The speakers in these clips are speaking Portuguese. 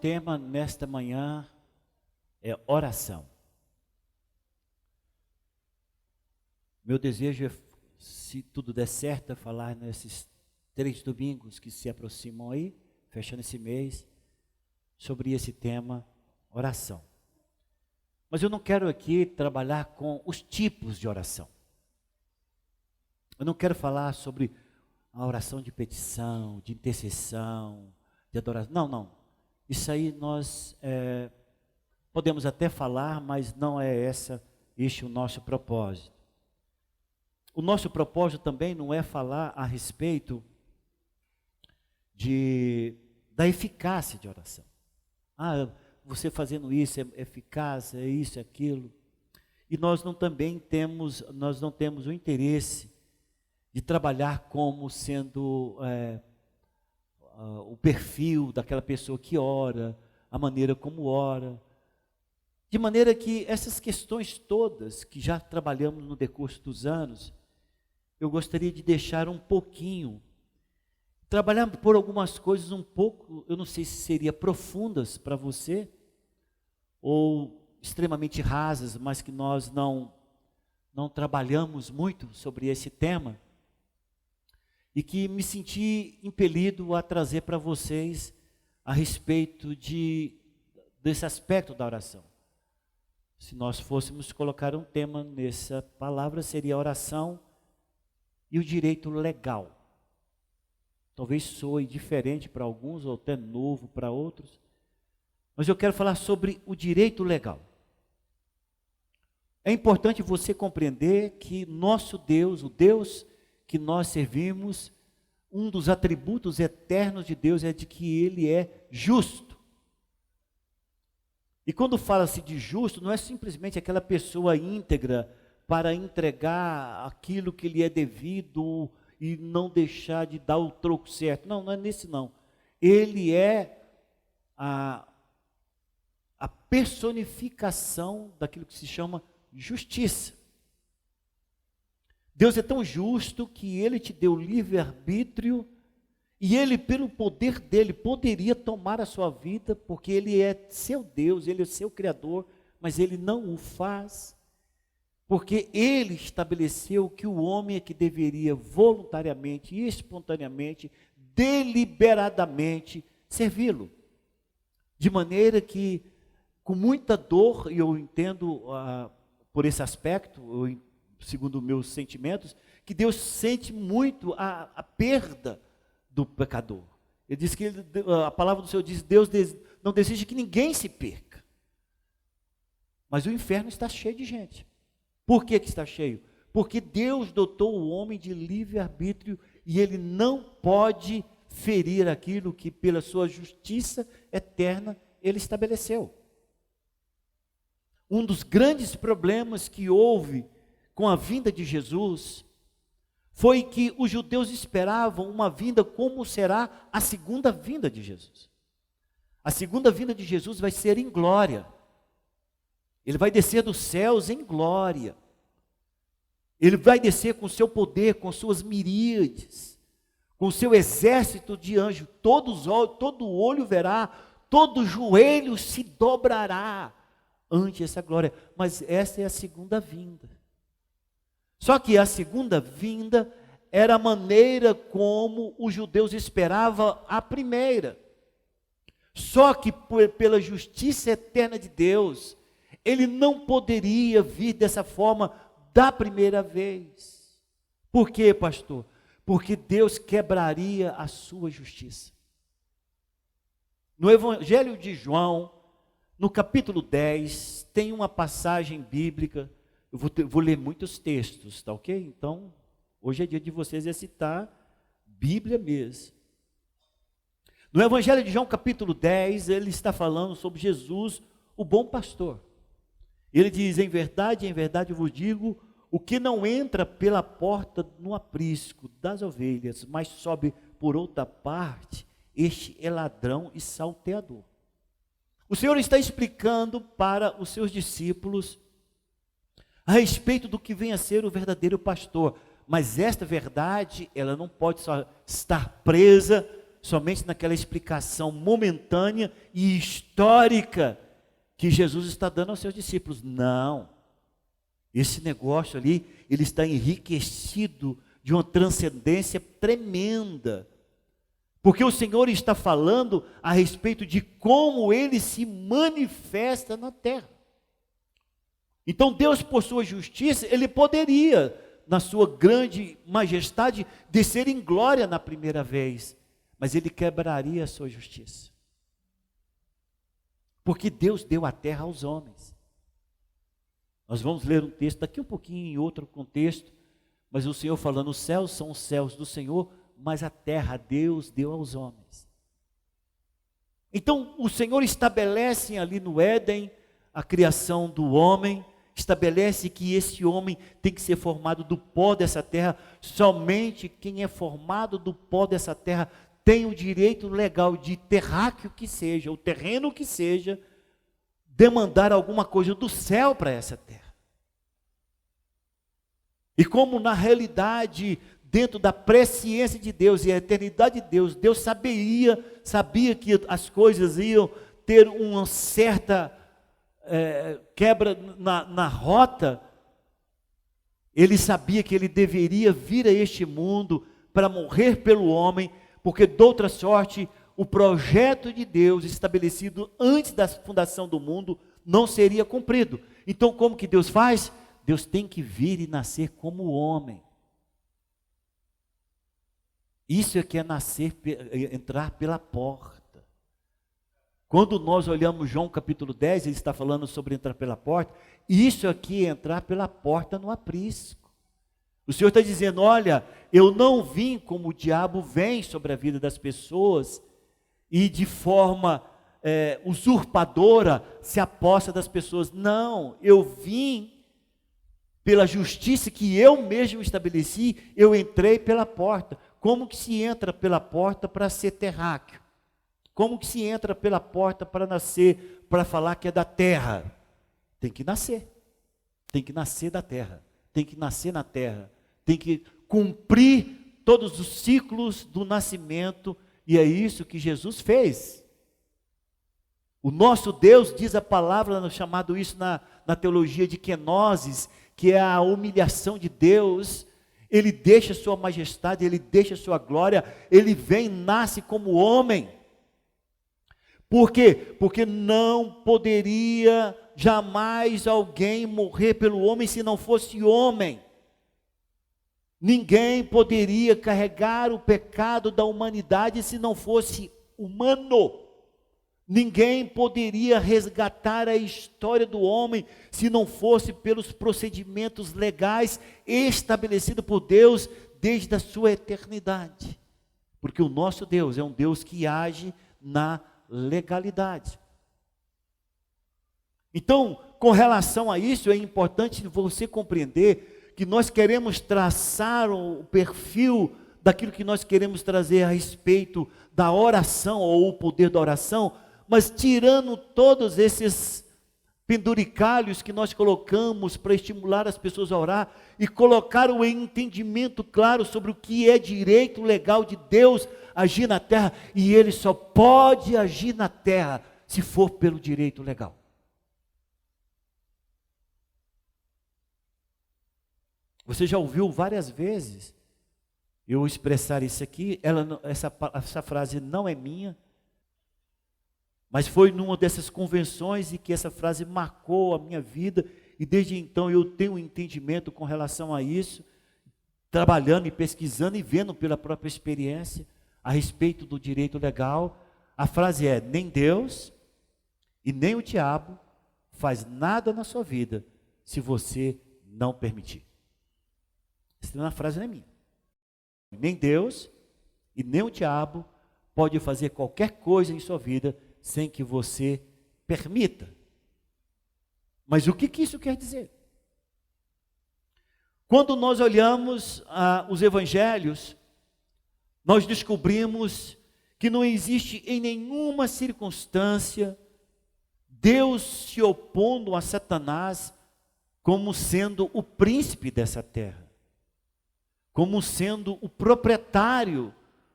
tema nesta manhã é oração. Meu desejo é, se tudo der certo, é falar nesses 3 domingos que se aproximam aí, fechando esse mês, sobre esse tema, oração. Mas eu não quero aqui trabalhar com os tipos de oração. Eu não quero falar sobre a oração de petição, de intercessão, de adoração. Não. Isso aí nós podemos até falar, mas não é este o nosso propósito. O nosso propósito também não é falar a respeito da eficácia de oração. Você fazendo isso é eficaz, é isso, é aquilo. E nós não temos o interesse de trabalhar como sendo o perfil daquela pessoa que ora, a maneira como ora. De maneira que essas questões todas que já trabalhamos no decurso dos anos, eu gostaria de deixar um pouquinho, trabalhar por algumas coisas um pouco, eu não sei se seria profundas para você, ou extremamente rasas, mas que nós não trabalhamos muito sobre esse tema, e que me senti impelido a trazer para vocês a respeito desse aspecto da oração. Se nós fôssemos colocar um tema nessa palavra, seria a oração e o direito legal. Talvez soe diferente para alguns, ou até novo para outros, mas eu quero falar sobre o direito legal. É importante você compreender que nosso Deus, o Deus que nós servimos, um dos atributos eternos de Deus é de que Ele é justo. E quando fala-se de justo, não é simplesmente aquela pessoa íntegra para entregar aquilo que lhe é devido e não deixar de dar o troco certo. Não é nesse não. Ele é a personificação daquilo que se chama justiça. Deus é tão justo que Ele te deu livre-arbítrio e Ele, pelo poder dEle, poderia tomar a sua vida, porque Ele é seu Deus, Ele é seu Criador, mas Ele não o faz, porque Ele estabeleceu que o homem é que deveria voluntariamente, espontaneamente, deliberadamente servi-lo. De maneira que, com muita dor, e eu entendo por esse aspecto, segundo meus sentimentos, que Deus sente muito a perda do pecador. Ele diz que a palavra do Senhor diz: Deus não deseja que ninguém se perca. Mas o inferno está cheio de gente. Por que está cheio? Porque Deus dotou o homem de livre-arbítrio e ele não pode ferir aquilo que pela sua justiça eterna ele estabeleceu. Um dos grandes problemas que houve com a vinda de Jesus, foi que os judeus esperavam uma vinda como será a segunda vinda de Jesus. A segunda vinda de Jesus vai ser em glória. Ele vai descer dos céus em glória. Ele vai descer com seu poder, com suas miríades, com seu exército de anjos. Todo olho verá, todo joelho se dobrará ante essa glória. Mas essa é a segunda vinda. Só que a segunda vinda era a maneira como os judeus esperavam a primeira. Só que pela justiça eterna de Deus, ele não poderia vir dessa forma da primeira vez. Por quê, pastor? Porque Deus quebraria a sua justiça. No Evangelho de João, no capítulo 10, tem uma passagem bíblica. Eu vou ler muitos textos, tá ok? Então, hoje é dia de vocês exercitar Bíblia mesmo. No Evangelho de João, capítulo 10, ele está falando sobre Jesus, o bom pastor. Ele diz: em verdade eu vos digo, o que não entra pela porta no aprisco das ovelhas, mas sobe por outra parte, este é ladrão e salteador. O Senhor está explicando para os seus discípulos a respeito do que vem a ser o verdadeiro pastor. Mas esta verdade, ela não pode só estar presa somente naquela explicação momentânea e histórica que Jesus está dando aos seus discípulos. Não. Esse negócio ali, ele está enriquecido de uma transcendência tremenda. Porque o Senhor está falando a respeito de como Ele se manifesta na terra. Então Deus, por sua justiça, Ele poderia, na sua grande majestade, descer em glória na primeira vez. Mas Ele quebraria a sua justiça. Porque Deus deu a terra aos homens. Nós vamos ler um texto daqui um pouquinho em outro contexto, mas o Senhor falando, os céus são os céus do Senhor, mas a terra Deus deu aos homens. Então o Senhor estabelece ali no Éden a criação do homem, estabelece que esse homem tem que ser formado do pó dessa terra. Somente quem é formado do pó dessa terra tem o direito legal de terráqueo que seja, o terreno que seja, demandar alguma coisa do céu para essa terra. E como na realidade, dentro da presciência de Deus e a eternidade de Deus, Deus sabia que as coisas iam ter uma certa quebra na rota. Ele sabia que ele deveria vir a este mundo para morrer pelo homem, porque de outra sorte, o projeto de Deus estabelecido antes da fundação do mundo não seria cumprido. Então como que Deus faz? Deus tem que vir e nascer como homem. Isso é que é nascer, entrar pela porta. Quando nós olhamos João capítulo 10, ele está falando sobre entrar pela porta. Isso aqui é entrar pela porta no aprisco. O Senhor está dizendo, olha, eu não vim como o diabo vem sobre a vida das pessoas e de forma usurpadora se aposta das pessoas. Não, eu vim pela justiça que eu mesmo estabeleci, eu entrei pela porta. Como que se entra pela porta para ser terráqueo? Como que se entra pela porta para nascer, para falar que é da terra? Tem que nascer da terra, tem que nascer na terra, tem que cumprir todos os ciclos do nascimento, e é isso que Jesus fez. O nosso Deus, diz a palavra, chamado isso na teologia de kenosis, que é a humilhação de Deus. Ele deixa sua majestade, ele deixa sua glória, ele vem, nasce como homem. Por quê? Porque não poderia jamais alguém morrer pelo homem se não fosse homem. Ninguém poderia carregar o pecado da humanidade se não fosse humano. Ninguém poderia resgatar a história do homem se não fosse pelos procedimentos legais estabelecidos por Deus desde a sua eternidade. Porque o nosso Deus é um Deus que age na legalidade. Então, com relação a isso, é importante você compreender que nós queremos traçar o perfil daquilo que nós queremos trazer a respeito da oração ou o poder da oração, mas tirando todos esses penduricalhos que nós colocamos para estimular as pessoas a orar e colocar o entendimento claro sobre o que é direito legal de Deus agir na terra, e Ele só pode agir na terra se for pelo direito legal. Você já ouviu várias vezes eu expressar isso aqui, essa frase não é minha, mas foi numa dessas convenções e que essa frase marcou a minha vida, e desde então eu tenho um entendimento com relação a isso, trabalhando e pesquisando e vendo pela própria experiência a respeito do direito legal. A frase é: nem Deus e nem o diabo faz nada na sua vida se você não permitir. Essa frase não é minha. Nem Deus e nem o diabo pode fazer qualquer coisa em sua vida sem que você permita. Mas o que isso quer dizer? Quando nós olhamos os evangelhos, nós descobrimos que não existe em nenhuma circunstância Deus se opondo a Satanás como sendo o príncipe dessa terra, como sendo o proprietário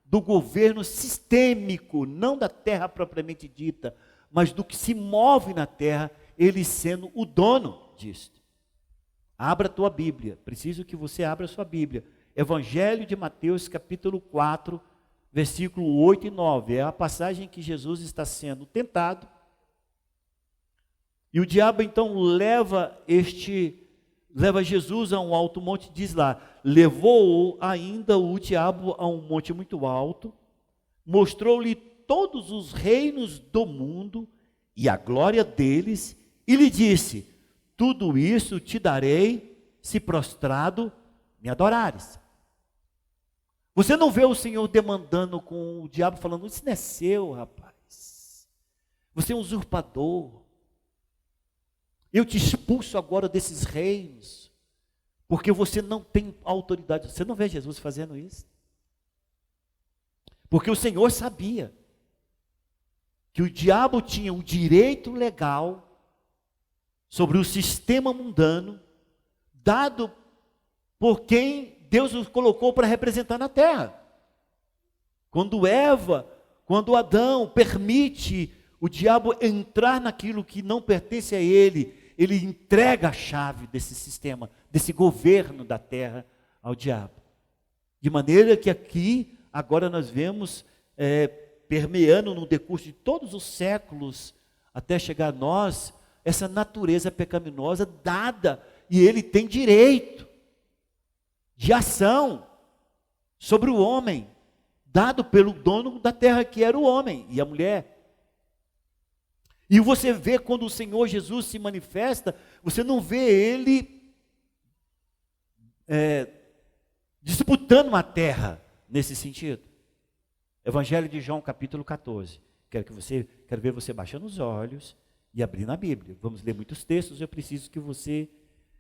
do governo sistêmico, não da terra propriamente dita, mas do que se move na terra, ele sendo o dono disso. Abra a tua Bíblia, preciso que você abra a sua Bíblia. Evangelho de Mateus, capítulo 4, versículo 8 e 9. É a passagem que Jesus está sendo tentado. E o diabo então leva Jesus a um alto monte, diz lá, levou ainda o diabo a um monte muito alto, mostrou-lhe todos os reinos do mundo e a glória deles, e lhe disse, tudo isso te darei, se prostrado me adorares. Você não vê o Senhor demandando com o diabo, falando, isso não é seu, rapaz. Você é um usurpador. Eu te expulso agora desses reinos, porque você não tem autoridade. Você não vê Jesus fazendo isso? Porque o Senhor sabia que o diabo tinha o direito legal sobre o sistema mundano, dado por quem Deus os colocou para representar na terra. Quando Adão permite o diabo entrar naquilo que não pertence a ele entrega a chave desse sistema, desse governo da terra ao diabo. De maneira que aqui, agora nós vemos, permeando no decurso de todos os séculos, até chegar a nós, essa natureza pecaminosa dada, e ele tem direito de ação sobre o homem, dado pelo dono da terra, que era o homem e a mulher. E você vê quando o Senhor Jesus se manifesta, você não vê ele disputando a terra nesse sentido. Evangelho de João, capítulo 14. Quero ver você baixando os olhos e abrindo a Bíblia. Vamos ler muitos textos, eu preciso que você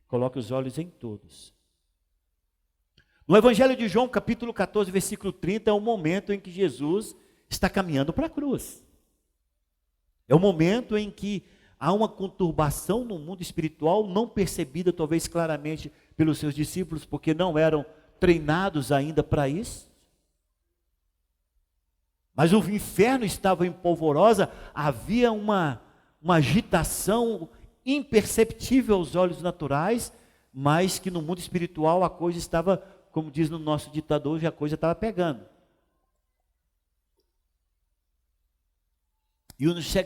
coloque os olhos em todos. No Evangelho de João, capítulo 14, versículo 30, é o momento em que Jesus está caminhando para a cruz. É o momento em que há uma conturbação no mundo espiritual, não percebida talvez claramente pelos seus discípulos, porque não eram treinados ainda para isso. Mas o inferno estava em polvorosa, havia uma agitação imperceptível aos olhos naturais, mas que no mundo espiritual a coisa estava, como diz no nosso ditado hoje, a coisa estava pegando. E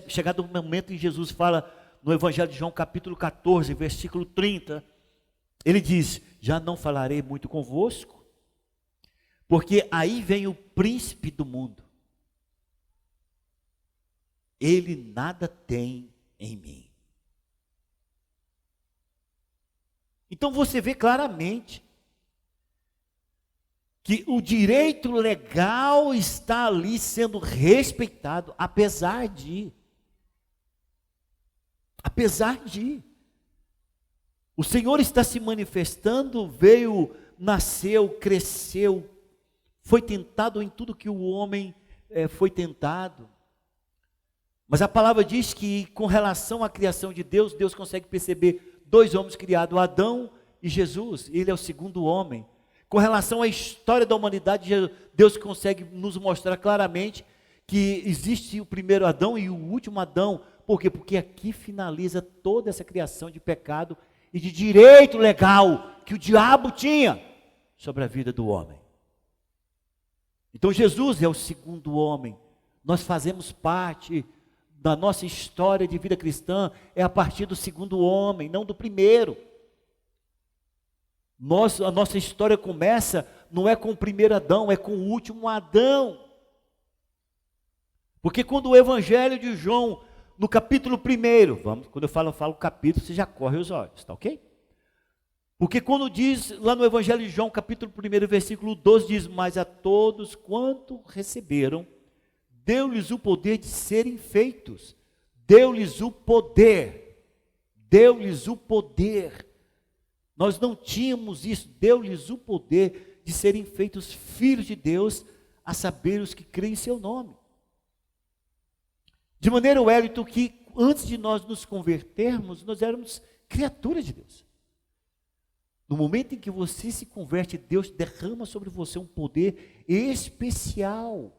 chegado o momento em Jesus fala no Evangelho de João, capítulo 14, versículo 30, ele diz, já não falarei muito convosco, porque aí vem o príncipe do mundo. Ele nada tem em mim. Então você vê claramente que o direito legal está ali sendo respeitado, apesar de. O Senhor está se manifestando, nasceu, cresceu, foi tentado em tudo que o homem foi tentado. Mas a palavra diz que com relação à criação de Deus, Deus consegue perceber dois homens criados, Adão e Jesus, ele é o segundo homem. Com relação à história da humanidade, Deus consegue nos mostrar claramente que existe o primeiro Adão e o último Adão. Por quê? Porque aqui finaliza toda essa criação de pecado e de direito legal que o diabo tinha sobre a vida do homem. Então Jesus é o segundo homem. Nós fazemos parte da nossa história de vida cristã, é a partir do segundo homem, não do primeiro. A nossa história começa, não é com o primeiro Adão, é com o último Adão. Porque quando o Evangelho de João, no capítulo 1, quando eu falo capítulo, você já corre os olhos, tá ok? Porque quando diz lá no Evangelho de João, capítulo 1, versículo 12, diz, mas a todos quanto receberam, deu-lhes o poder de serem feitos, deu-lhes o poder. Nós não tínhamos isso, deu-lhes o poder de serem feitos filhos de Deus, a saber os que creem em seu nome. De maneira, Wellington, que antes de nós nos convertermos, nós éramos criaturas de Deus. No momento em que você se converte, Deus derrama sobre você um poder especial.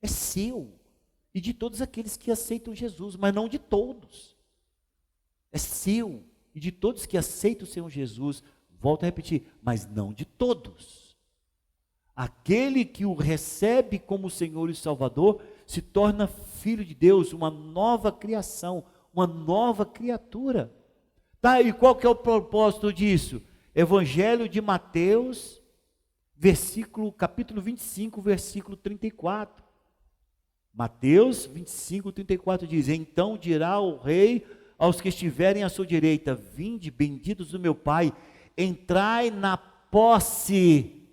É seu e de todos aqueles que aceitam Jesus, mas não de todos. É seu e de todos que aceitam o Senhor Jesus. Volto a repetir, mas não de todos. Aquele que o recebe como Senhor e Salvador se torna filho de Deus, uma nova criação, uma nova criatura. Tá, e qual que é o propósito disso? Evangelho de Mateus, capítulo 25, versículo 34. Mateus 25, 34 diz: então dirá o rei aos que estiverem à sua direita: vinde, benditos do meu Pai, entrai na posse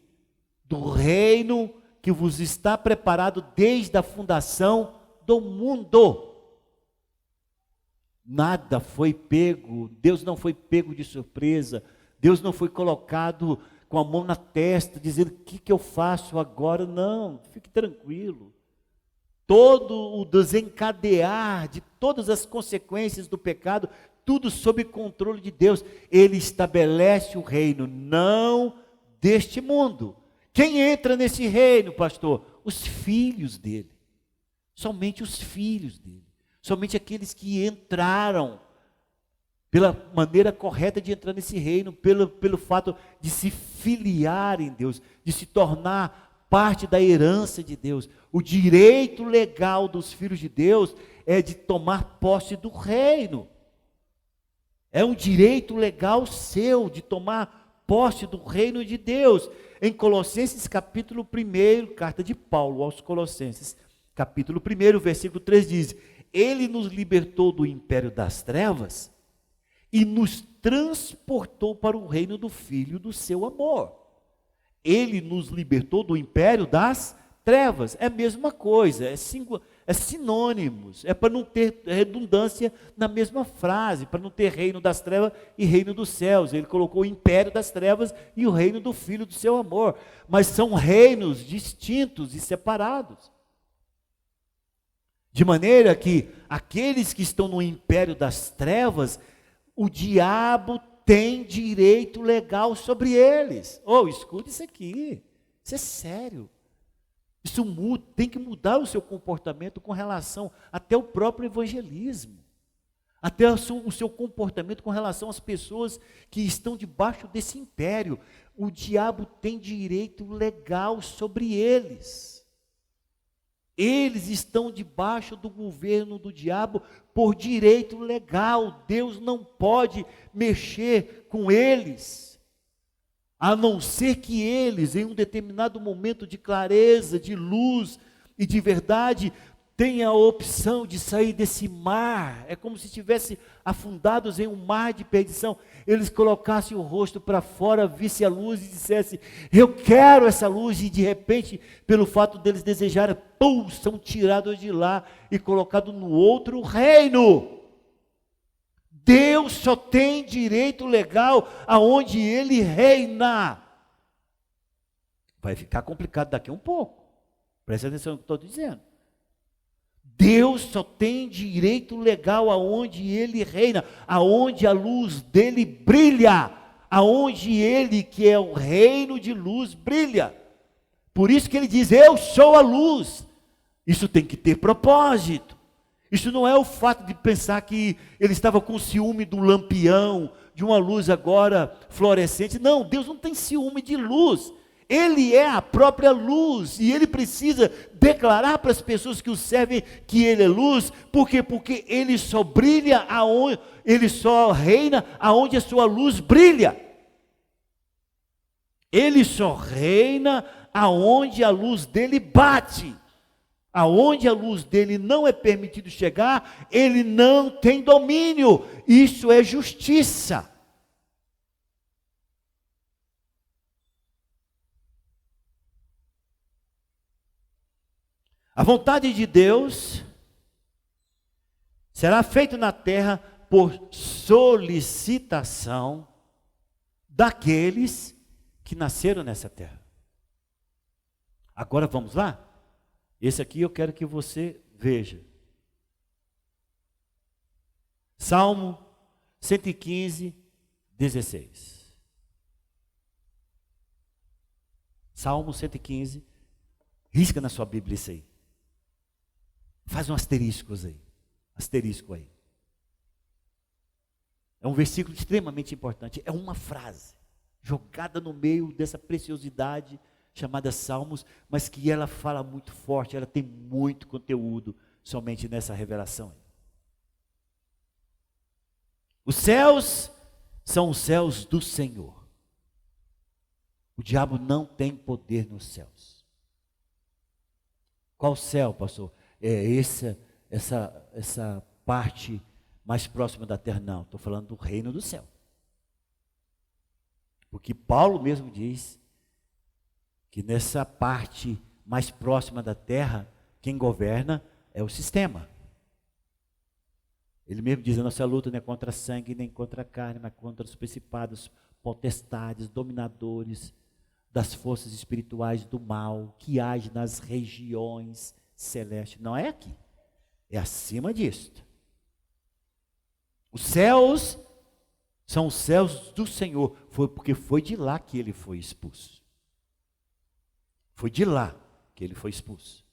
do reino que vos está preparado desde a fundação do mundo. Nada foi pego, Deus não foi pego de surpresa, Deus não foi colocado com a mão na testa, dizendo: o que eu faço agora? Não, fique tranquilo. Todo o desencadear de todas as consequências do pecado, tudo sob controle de Deus. Ele estabelece o reino, não deste mundo. Quem entra nesse reino, pastor? Os filhos dele. Somente os filhos dele. Somente aqueles que entraram pela maneira correta de entrar nesse reino, pelo fato de se filiar em Deus, de se tornar parte da herança de Deus. O direito legal dos filhos de Deus é de tomar posse do reino. É um direito legal seu de tomar posse do reino de Deus. Em Colossenses capítulo 1, carta de Paulo aos Colossenses, capítulo 1, versículo 3 diz: ele nos libertou do império das trevas e nos transportou para o reino do Filho do seu amor. Ele nos libertou do império das trevas. É a mesma coisa, é sinônimos, é para não ter redundância na mesma frase, para não ter reino das trevas e reino dos céus. Ele colocou o império das trevas e o reino do Filho do seu amor, mas são reinos distintos e separados. De maneira que aqueles que estão no império das trevas, o diabo tem direito legal sobre eles. Escute isso aqui, isso é sério. Isso tem que mudar o seu comportamento com relação até o próprio evangelismo, até o seu comportamento com relação às pessoas que estão debaixo desse império. O diabo tem direito legal sobre eles. Eles estão debaixo do governo do diabo por direito legal. Deus não pode mexer com eles, a não ser que eles, em um determinado momento de clareza, de luz e de verdade, tenham a opção de sair desse mar. É como se estivessem afundados em um mar de perdição. Eles colocassem o rosto para fora, vissem a luz e dissessem: eu quero essa luz. E de repente, pelo fato deles desejarem, são tirados de lá e colocados no outro reino. Deus só tem direito legal aonde Ele reina. Vai ficar complicado daqui a um pouco. Preste atenção no que eu estou dizendo. Deus só tem direito legal aonde Ele reina, aonde a luz dele brilha, aonde Ele, que é o reino de luz, brilha. Por isso que Ele diz: eu sou a luz. Isso tem que ter propósito. Isso não é o fato de pensar que ele estava com ciúme de um lampião, de uma luz agora fluorescente. Não, Deus não tem ciúme de luz. Ele é a própria luz e Ele precisa declarar para as pessoas que o servem que Ele é luz. Por quê? Porque Ele só brilha aonde, Ele só reina aonde a sua luz brilha. Ele só reina aonde a luz dele bate. Aonde a luz dele não é permitido chegar, Ele não tem domínio. Isso é justiça. A vontade de Deus será feita na terra por solicitação daqueles que nasceram nessa terra. Agora vamos lá? Esse aqui eu quero que você veja. Salmo 115, 16. Salmo 115, risca na sua Bíblia isso aí. Faz um asterisco aí. É um versículo extremamente importante, é uma frase, jogada no meio dessa preciosidade chamada Salmos, mas que ela fala muito forte, ela tem muito conteúdo somente nessa revelação aí. Os céus são os céus do Senhor. O diabo não tem poder nos céus. Qual céu, pastor? É essa parte mais próxima da terra? Não, estou falando do reino do céu. Porque Paulo mesmo diz que nessa parte mais próxima da terra, quem governa é o sistema. Ele mesmo diz, a nossa luta não é contra sangue, nem contra a carne, mas contra os principados, potestades, dominadores das forças espirituais do mal, que agem nas regiões celestes. Não é aqui, é acima disto. Os céus são os céus do Senhor, porque foi de lá que ele foi expulso. Foi de lá que ele foi expulso.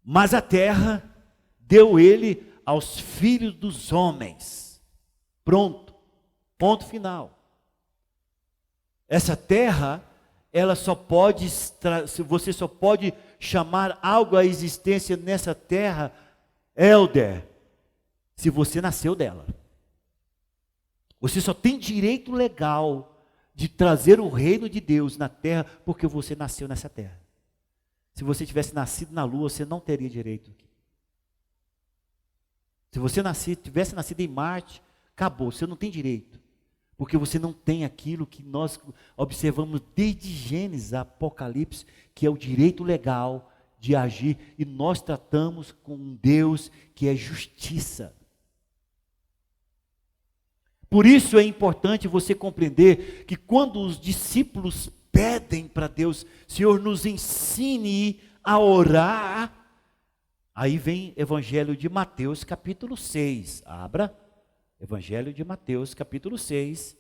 Mas a terra deu ele aos filhos dos homens. Pronto, ponto final. Essa terra, ela só pode, você só pode chamar algo à existência nessa terra, Helder, se você nasceu dela. Você só tem direito legal de trazer o reino de Deus na terra, porque você nasceu nessa terra. Se você tivesse nascido na lua, você não teria direito. Se você tivesse nascido em Marte, acabou, você não tem direito. Porque você não tem aquilo que nós observamos desde Gênesis a Apocalipse, que é o direito legal de agir, e nós tratamos com um Deus que é justiça. Por isso é importante você compreender que quando os discípulos pedem para Deus, Senhor, nos ensine a orar, aí vem Evangelho de Mateus capítulo 6, abra, Evangelho de Mateus capítulo 6,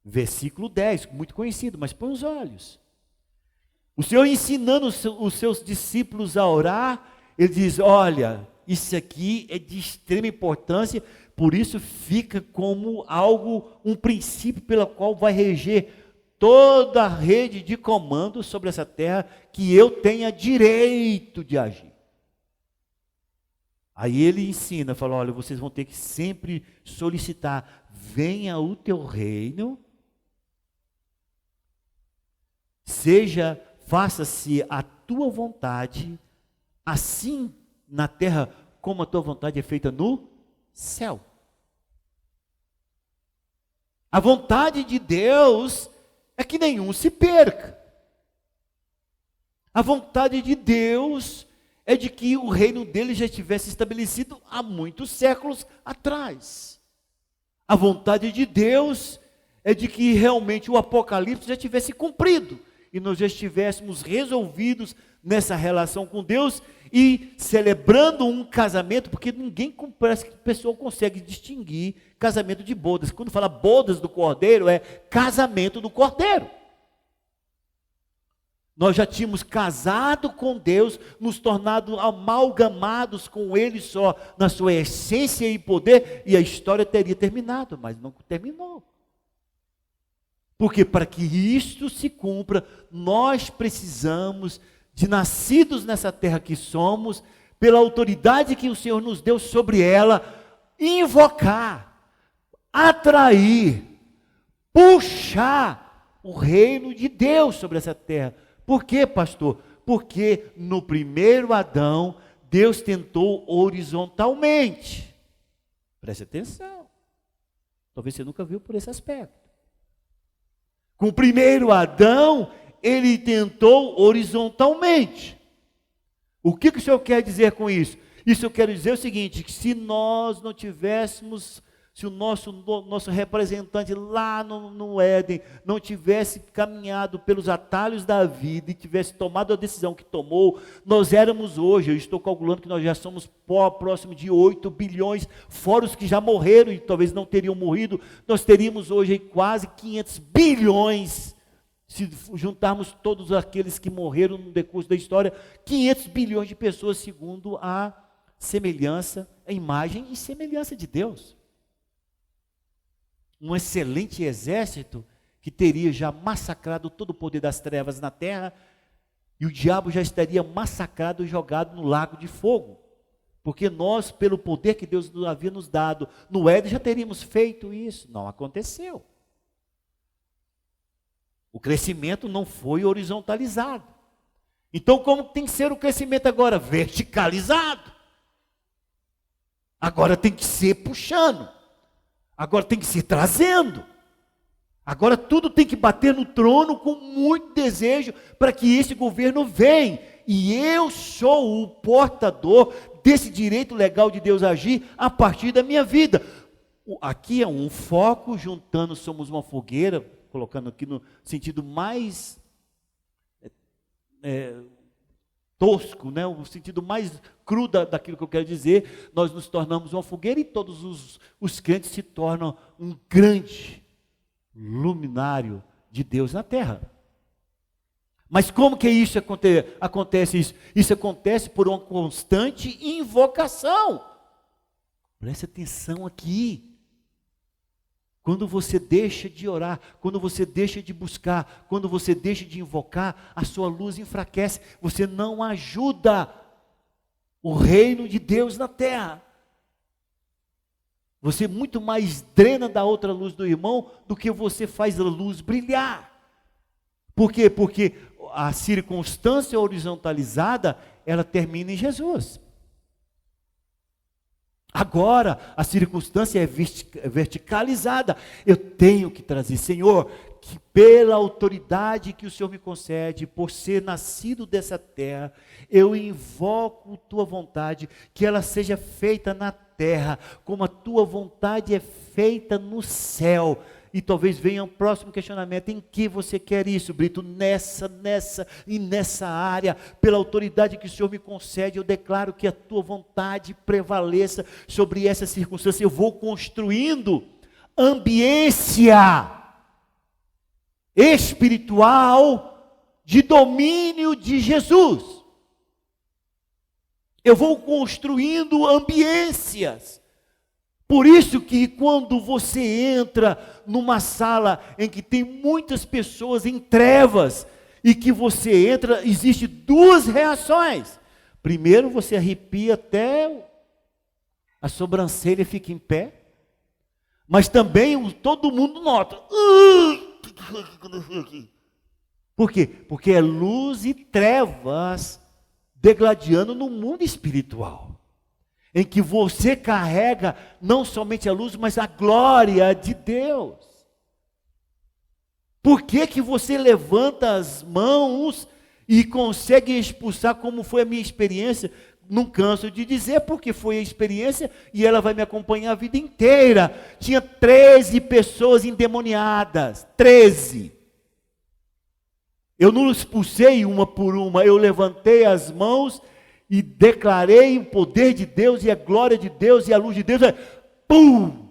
versículo 10, muito conhecido, mas põe os olhos. O Senhor ensinando os seus discípulos a orar, Ele diz, olha, isso aqui é de extrema importância, por isso fica como algo, um princípio pelo qual vai reger toda a rede de comando sobre essa terra, que eu tenha direito de agir. Aí ele ensina, fala, olha, vocês vão ter que sempre solicitar, venha o teu reino, faça-se a tua vontade, assim na terra, como a tua vontade é feita no céu. A vontade de Deus é que nenhum se perca. A vontade de Deus é de que o reino dele já estivesse estabelecido há muitos séculos atrás. A vontade de Deus é de que realmente o Apocalipse já tivesse cumprido e nós já estivéssemos resolvidos nessa relação com Deus e celebrando um casamento, porque parece que a pessoa consegue distinguir casamento de bodas. Quando fala bodas do Cordeiro, é casamento do Cordeiro. Nós já tínhamos casado com Deus, nos tornado amalgamados com Ele só, na sua essência e poder, e a história teria terminado, mas não terminou. Porque para que isto se cumpra, nós precisamos de nascidos nessa terra que somos, pela autoridade que o Senhor nos deu sobre ela, invocar, atrair, puxar o reino de Deus sobre essa terra. Por quê, pastor? Porque no primeiro Adão, Deus tentou horizontalmente. Preste atenção. Talvez você nunca viu por esse aspecto. Com o primeiro Adão, ele tentou horizontalmente. O que o Senhor quer dizer com isso? Isso eu quero dizer o seguinte, que se nós não tivéssemos se o nosso representante lá no Éden não tivesse caminhado pelos atalhos da vida e tivesse tomado a decisão que tomou, nós éramos hoje, eu estou calculando que nós já somos próximo de 8 bilhões, fora os que já morreram e talvez não teriam morrido, nós teríamos hoje aí quase 500 bilhões, se juntarmos todos aqueles que morreram no decurso da história, 500 bilhões de pessoas segundo a semelhança, a imagem e semelhança de Deus. Um excelente exército que teria já massacrado todo o poder das trevas na terra, e o diabo já estaria massacrado e jogado no lago de fogo, porque nós, pelo poder que Deus havia nos dado no Éden, já teríamos feito isso. Não aconteceu. O crescimento não foi horizontalizado. Então, como tem que ser o crescimento agora? Verticalizado. Agora tem que ser puxando. Agora tem que ser trazendo. Agora tudo tem que bater no trono com muito desejo para que esse governo venha. E eu sou o portador desse direito legal de Deus agir a partir da minha vida. Aqui é um foco, juntando, somos uma fogueira, colocando aqui no sentido mais tosco, né? O sentido mais cru daquilo que eu quero dizer. Nós nos tornamos uma fogueira e todos os crentes se tornam um grande luminário de Deus na terra. Mas como que isso acontece? Isso acontece por uma constante invocação. Preste atenção aqui. Quando você deixa de orar, quando você deixa de buscar, quando você deixa de invocar, a sua luz enfraquece. Você não ajuda o reino de Deus na terra. Você muito mais drena da outra luz do irmão do que você faz a luz brilhar. Por quê? Porque a circunstância horizontalizada, ela termina em Jesus. Agora, a circunstância é verticalizada. Eu tenho que trazer, Senhor, que pela autoridade que o Senhor me concede, por ser nascido dessa terra, eu invoco tua vontade, que ela seja feita na terra, como a tua vontade é feita no céu. E talvez venha um próximo questionamento: em que você quer isso, Brito? Nessa área, pela autoridade que o Senhor me concede, eu declaro que a tua vontade prevaleça sobre essa circunstância. Eu vou construindo ambiência espiritual de domínio de Jesus. Eu vou construindo ambiências. Por isso que quando você entra numa sala em que tem muitas pessoas em trevas, e que você entra, existe duas reações. Primeiro, você arrepia até a sobrancelha fica em pé, mas também todo mundo nota. Por quê? Porque é luz e trevas degladiando no mundo espiritual, em que você carrega não somente a luz, mas a glória de Deus. Por que que você levanta as mãos e consegue expulsar, como foi a minha experiência? Não canso de dizer, porque foi a experiência e ela vai me acompanhar a vida inteira. Tinha 13 pessoas endemoniadas, 13. Eu não expulsei uma por uma, eu levantei as mãos e declarei o poder de Deus e a glória de Deus e a luz de Deus. Pum!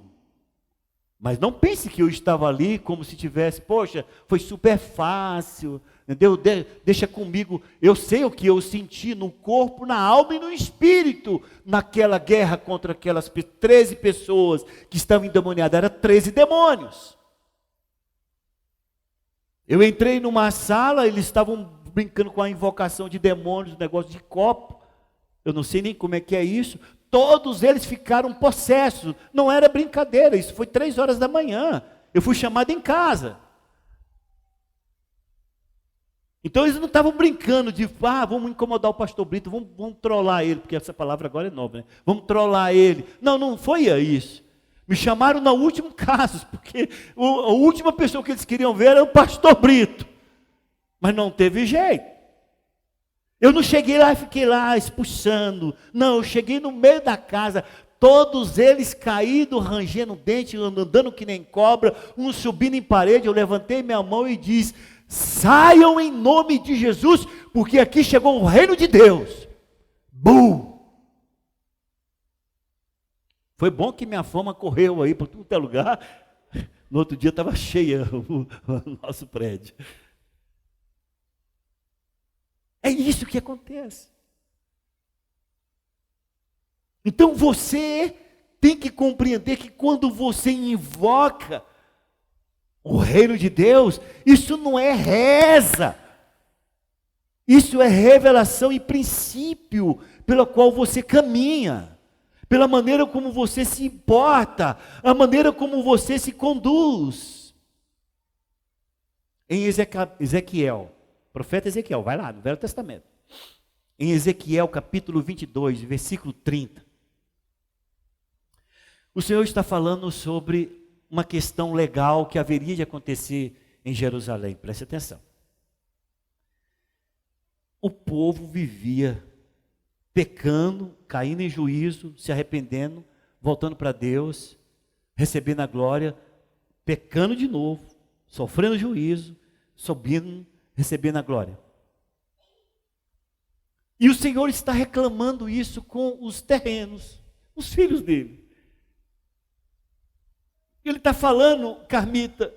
Mas não pense que eu estava ali como se tivesse, poxa, foi super fácil, entendeu? Deixa comigo. Eu sei o que eu senti no corpo, na alma e no espírito, naquela guerra contra aquelas 13 pessoas que estavam endemoniadas. Eram 13 demônios. Eu entrei numa sala, eles estavam brincando com a invocação de demônios, um negócio de copo. Eu não sei nem como é que é isso. Todos eles ficaram possessos. Não era brincadeira, isso foi 3 horas da manhã. Eu fui chamado em casa. Então eles não estavam brincando de, vamos incomodar o pastor Brito, vamos trollar ele, porque essa palavra agora é nova, né? Vamos trollar ele. Não foi isso. Me chamaram no último caso, porque a última pessoa que eles queriam ver era o pastor Brito. Mas não teve jeito. Eu não cheguei lá e fiquei lá expulsando. Não, eu cheguei no meio da casa. todos eles caídos, rangendo dente, andando que nem cobra, um subindo em parede. Eu levantei minha mão e disse: saiam em nome de Jesus, porque aqui chegou o reino de Deus. Bum! Foi bom que minha fama correu aí para todo lugar. No outro dia estava cheia o nosso prédio. É isso que acontece. Então você tem que compreender que quando você invoca o reino de Deus, isso não é reza. Isso é revelação e princípio pelo qual você caminha, pela maneira como você se importa, a maneira como você se conduz. Em Ezequiel, profeta Ezequiel, vai lá no Velho Testamento. Em Ezequiel capítulo 22, versículo 30. O Senhor está falando sobre uma questão legal que haveria de acontecer em Jerusalém. Preste atenção. O povo vivia pecando, caindo em juízo, se arrependendo, voltando para Deus, recebendo a glória, pecando de novo, sofrendo juízo, subindo, recebendo a glória. E o Senhor está reclamando isso com os terrenos, os filhos dele. Ele está falando, Carmita,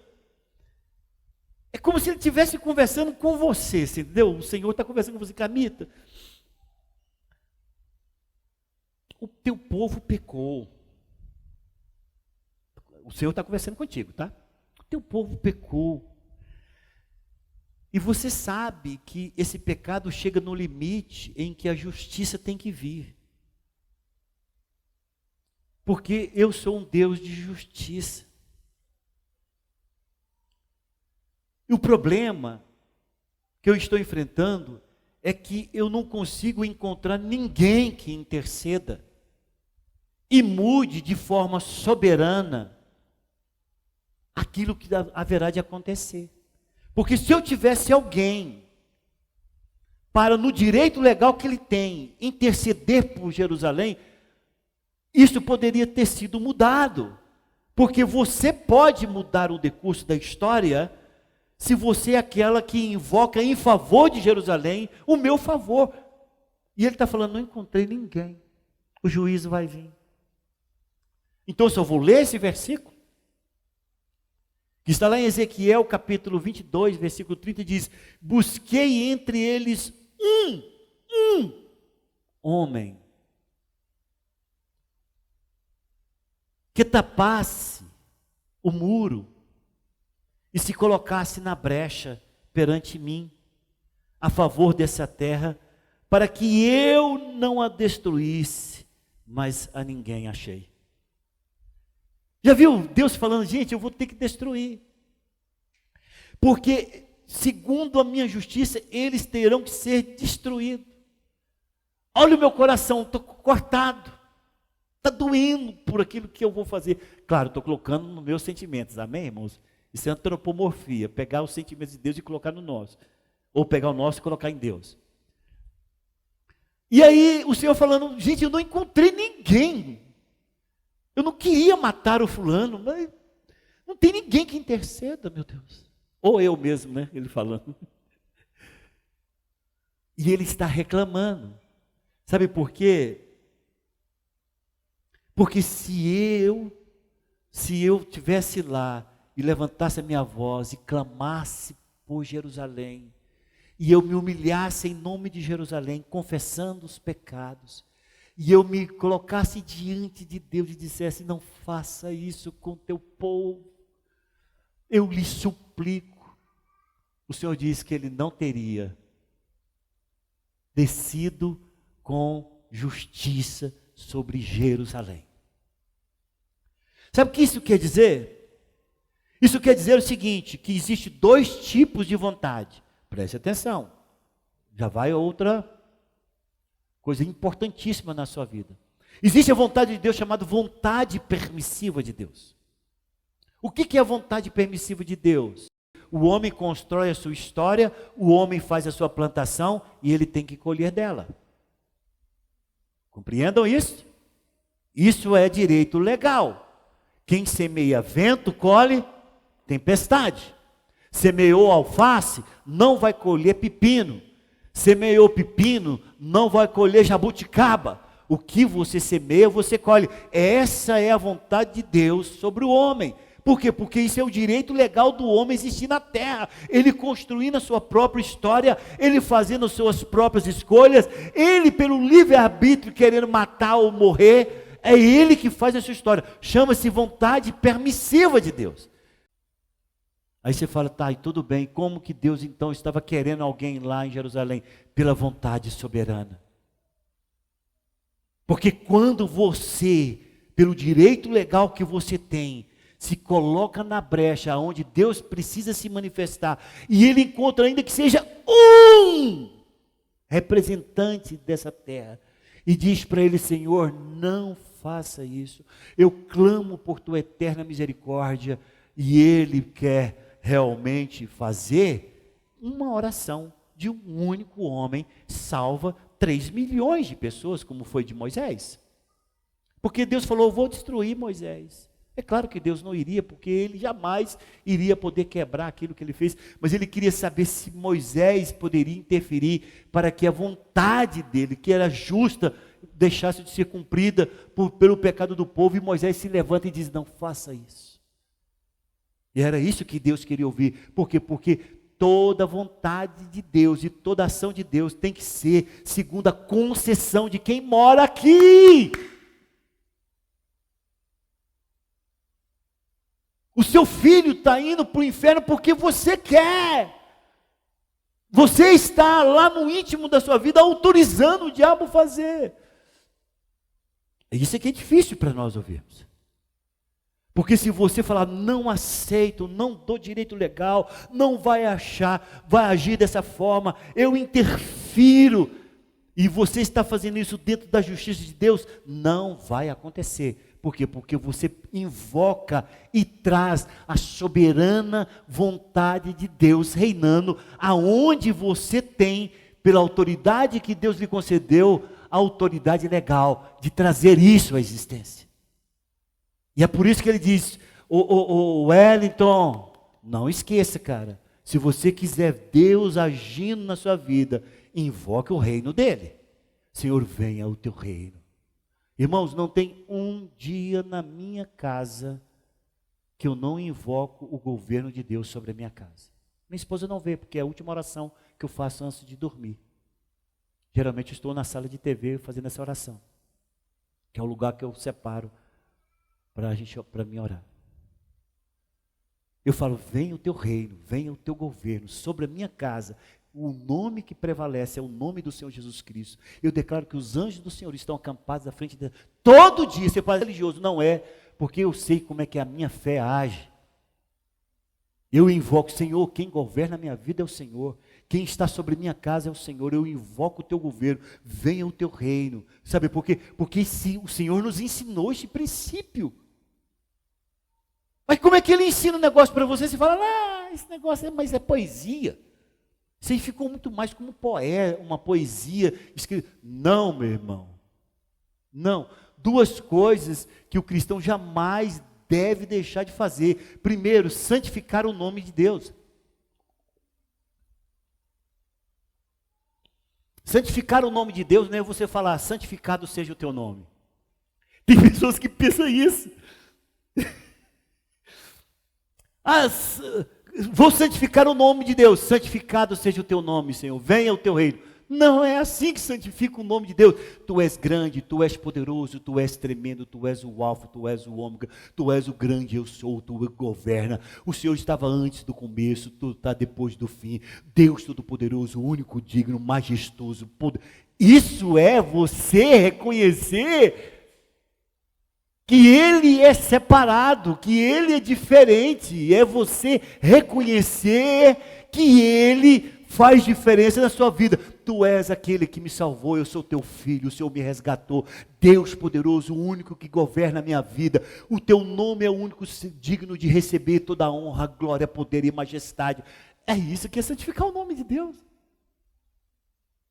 é como se ele estivesse conversando com você, entendeu? O Senhor está conversando com você, Carmita. O teu povo pecou. O Senhor está conversando contigo, tá? O teu povo pecou. E você sabe que esse pecado chega no limite em que a justiça tem que vir. Porque eu sou um Deus de justiça. E o problema que eu estou enfrentando é que eu não consigo encontrar ninguém que interceda e mude de forma soberana aquilo que haverá de acontecer. Porque se eu tivesse alguém para, no direito legal que ele tem, interceder por Jerusalém, isso poderia ter sido mudado. Porque você pode mudar o decurso da história se você é aquela que invoca em favor de Jerusalém o meu favor. E ele está falando: não encontrei ninguém, o juízo vai vir. Então eu só vou ler esse versículo, que está lá em Ezequiel capítulo 22, versículo 30, diz: busquei entre eles um homem que tapasse o muro e se colocasse na brecha perante mim, a favor dessa terra, para que eu não a destruísse, mas a ninguém achei. Já viu Deus falando: gente, eu vou ter que destruir, porque segundo a minha justiça, eles terão que ser destruídos. Olha o meu coração, estou cortado, está doendo por aquilo que eu vou fazer. Claro, estou colocando nos meus sentimentos, amém, irmãos? Isso é antropomorfia, pegar os sentimentos de Deus e colocar no nosso, ou pegar o nosso e colocar em Deus. E aí o Senhor falando: gente, eu não encontrei ninguém. Eu não queria matar o fulano, mas não tem ninguém que interceda, meu Deus. Ou eu mesmo, né? Ele falando. E ele está reclamando. Sabe por quê? Porque se eu tivesse lá e levantasse a minha voz e clamasse por Jerusalém, e eu me humilhasse em nome de Jerusalém, confessando os pecados, e eu me colocasse diante de Deus e dissesse: não faça isso com teu povo, eu lhe suplico. O Senhor disse que ele não teria descido com justiça sobre Jerusalém. Sabe o que isso quer dizer? Isso quer dizer o seguinte, que existe dois tipos de vontade. Preste atenção. Já vai outra coisa importantíssima na sua vida. Existe a vontade de Deus chamada vontade permissiva de Deus. O que é a vontade permissiva de Deus? O homem constrói a sua história, o homem faz a sua plantação e ele tem que colher dela. Compreendam isso? Isso é direito legal. Quem semeia vento, colhe tempestade. Semeou alface, não vai colher pepino. Semeou pepino, não vai colher jabuticaba. O que você semeia, você colhe. Essa é a vontade de Deus sobre o homem. Por quê? Porque isso é o direito legal do homem existir na terra. Ele construindo a sua própria história, ele fazendo as suas próprias escolhas, ele pelo livre-arbítrio querendo matar ou morrer, é ele que faz a sua história. Chama-se vontade permissiva de Deus. Aí você fala, tá, e tudo bem, como que Deus então estava querendo alguém lá em Jerusalém? Pela vontade soberana. Porque quando você, pelo direito legal que você tem, se coloca na brecha onde Deus precisa se manifestar, e ele encontra ainda que seja um representante dessa terra, e diz para ele, Senhor, não faça isso, eu clamo por tua eterna misericórdia, e ele quer realmente fazer uma oração de um único homem, salva 3 milhões de pessoas, como foi de Moisés. Porque Deus falou, eu vou destruir Moisés. É claro que Deus não iria, porque ele jamais iria poder quebrar aquilo que ele fez, mas ele queria saber se Moisés poderia interferir para que a vontade dele, que era justa, deixasse de ser cumprida pelo pecado do povo, e Moisés se levanta e diz, não faça isso. E era isso que Deus queria ouvir. Por quê? Porque toda vontade de Deus e toda ação de Deus tem que ser segundo a concessão de quem mora aqui. O seu filho está indo para o inferno porque você quer. Você está lá no íntimo da sua vida autorizando o diabo a fazer. Isso aqui é difícil para nós ouvirmos. Porque se você falar, não aceito, não dou direito legal, não vai agir dessa forma, eu interfiro, e você está fazendo isso dentro da justiça de Deus, não vai acontecer. Por quê? Porque você invoca e traz a soberana vontade de Deus reinando, aonde você tem, pela autoridade que Deus lhe concedeu, a autoridade legal de trazer isso à existência. E é por isso que ele diz, Wellington, não esqueça, cara, se você quiser Deus agindo na sua vida, invoque o reino dele. Senhor, venha o teu reino. Irmãos, não tem um dia na minha casa que eu não invoco o governo de Deus sobre a minha casa. Minha esposa não vê, porque é a última oração que eu faço antes de dormir. Geralmente eu estou na sala de TV fazendo essa oração, que é o lugar que eu separo para mim orar. Eu falo, venha o teu reino, venha o teu governo sobre a minha casa. O nome que prevalece é o nome do Senhor Jesus Cristo. Eu declaro que os anjos do Senhor estão acampados à frente dele. Todo dia, você fala religioso, não é, porque eu sei como é que a minha fé age. Eu invoco, Senhor, quem governa a minha vida é o Senhor. Quem está sobre minha casa é o Senhor. Eu invoco o teu governo, venha o teu reino. Sabe por quê? Porque o Senhor nos ensinou este princípio. Mas como é que ele ensina um negócio para você? Você fala, esse negócio mas é poesia. Isso aí ficou muito mais como uma poesia escrita. Não, meu irmão. Não. 2 coisas que o cristão jamais deve deixar de fazer. Primeiro, santificar o nome de Deus. Santificar o nome de Deus não é você falar, santificado seja o teu nome. Tem pessoas que pensam isso. Vou santificar o nome de Deus, santificado seja o teu nome, Senhor, venha o teu reino. Não é assim que santifica o nome de Deus. Tu és grande, tu és poderoso, tu és tremendo, tu és o alfa, tu és o ômega, tu és o grande eu sou, tu governa. O Senhor estava antes do começo, tu está depois do fim. Deus Todo-Poderoso, único, digno, majestoso, poder. Isso é você reconhecer que Ele é separado, que Ele é diferente, é você reconhecer que Ele faz diferença na sua vida. Tu és aquele que me salvou, eu sou teu filho, o Senhor me resgatou, Deus poderoso, o único que governa a minha vida, o teu nome é o único digno de receber toda a honra, glória, poder e majestade. É isso que é santificar o nome de Deus.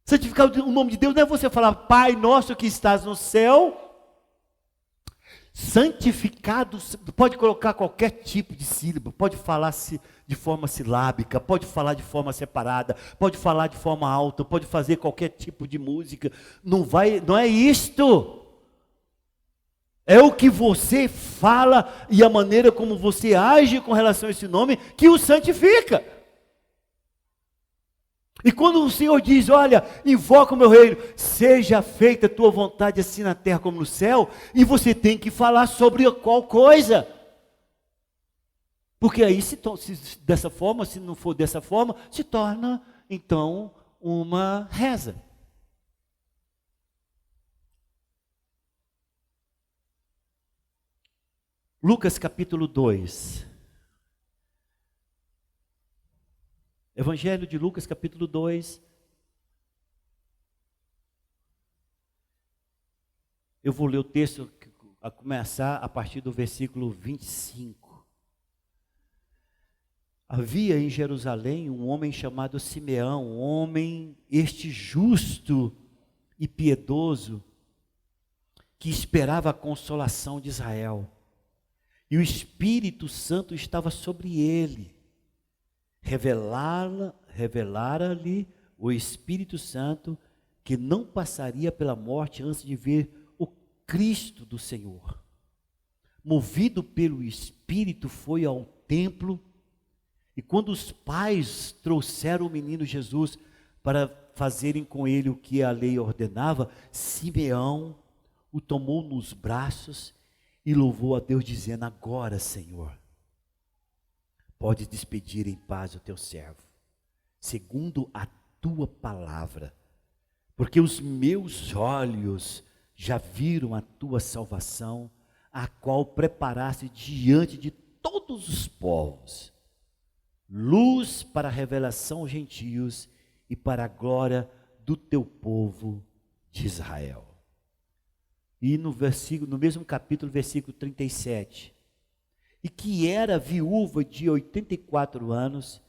Santificar o nome de Deus não é você falar, Pai nosso que estás no céu, santificado, pode colocar qualquer tipo de sílaba, pode falar de forma silábica, pode falar de forma separada, pode falar de forma alta, pode fazer qualquer tipo de música, não é isto. É o que você fala e a maneira como você age com relação a esse nome que o santifica. E quando o Senhor diz, olha, invoca o meu reino, seja feita a tua vontade assim na terra como no céu, e você tem que falar sobre qual coisa. Porque aí, se dessa forma, se não for dessa forma, se torna, então, uma reza. Lucas capítulo 2. Evangelho de Lucas capítulo 2. Eu vou ler o texto a começar a partir do versículo 25. Havia em Jerusalém um homem chamado Simeão, um homem este justo e piedoso, que esperava a consolação de Israel. E o Espírito Santo estava sobre ele. Revelara-lhe o Espírito Santo que não passaria pela morte antes de ver o Cristo do Senhor. Movido pelo Espírito, foi ao templo, e quando os pais trouxeram o menino Jesus para fazerem com ele o que a lei ordenava, Simeão o tomou nos braços e louvou a Deus, dizendo: agora, Senhor, pode despedir em paz o teu servo, segundo a tua palavra, porque os meus olhos já viram a tua salvação, a qual preparaste diante de todos os povos, luz para a revelação aos gentios e para a glória do teu povo de Israel. E no mesmo capítulo, versículo 37, e que era viúva de 84 anos,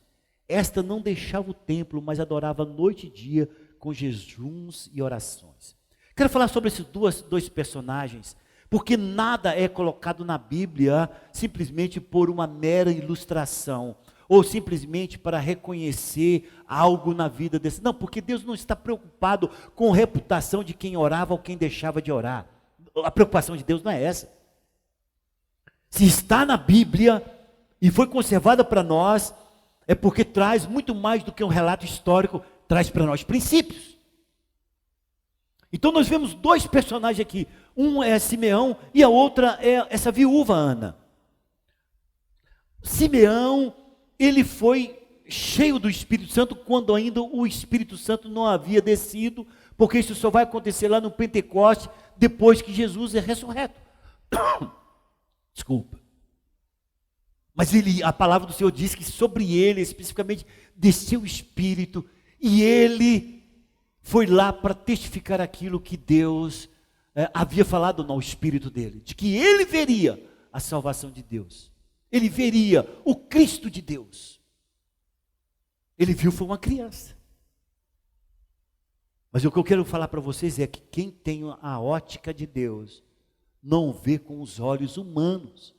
esta não deixava o templo, mas adorava noite e dia com jejuns e orações. Quero falar sobre esses dois personagens, porque nada é colocado na Bíblia simplesmente por uma mera ilustração, ou simplesmente para reconhecer algo na vida desse. Não, porque Deus não está preocupado com a reputação de quem orava ou quem deixava de orar. A preocupação de Deus não é essa. Se está na Bíblia e foi conservada para nós, é porque traz muito mais do que um relato histórico, traz para nós princípios. Então nós vemos dois personagens aqui, um é Simeão e a outra é essa viúva Ana. Simeão, ele foi cheio do Espírito Santo quando ainda o Espírito Santo não havia descido, porque isso só vai acontecer lá no Pentecoste, depois que Jesus é ressurreto. Desculpa. Mas a palavra do Senhor diz que sobre ele, especificamente, desceu o Espírito, e ele foi lá para testificar aquilo que Deus havia falado no Espírito dele, de que ele veria a salvação de Deus, ele veria o Cristo de Deus. Ele viu, foi uma criança. Mas o que eu quero falar para vocês é que quem tem a ótica de Deus, não vê com os olhos humanos,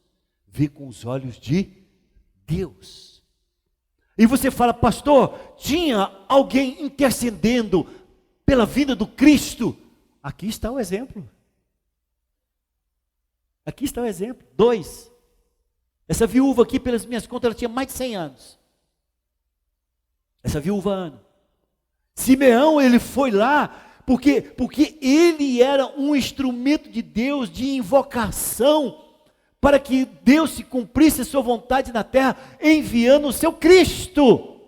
vê com os olhos de Deus. E você fala: pastor, tinha alguém intercedendo pela vinda do Cristo? Aqui está o exemplo. Aqui está o exemplo. 2. Essa viúva aqui, pelas minhas contas, ela tinha mais de 100 anos. Essa viúva Ana. Simeão, ele foi lá, porque ele era um instrumento de Deus, de invocação, para que Deus se cumprisse a sua vontade na terra, enviando o seu Cristo.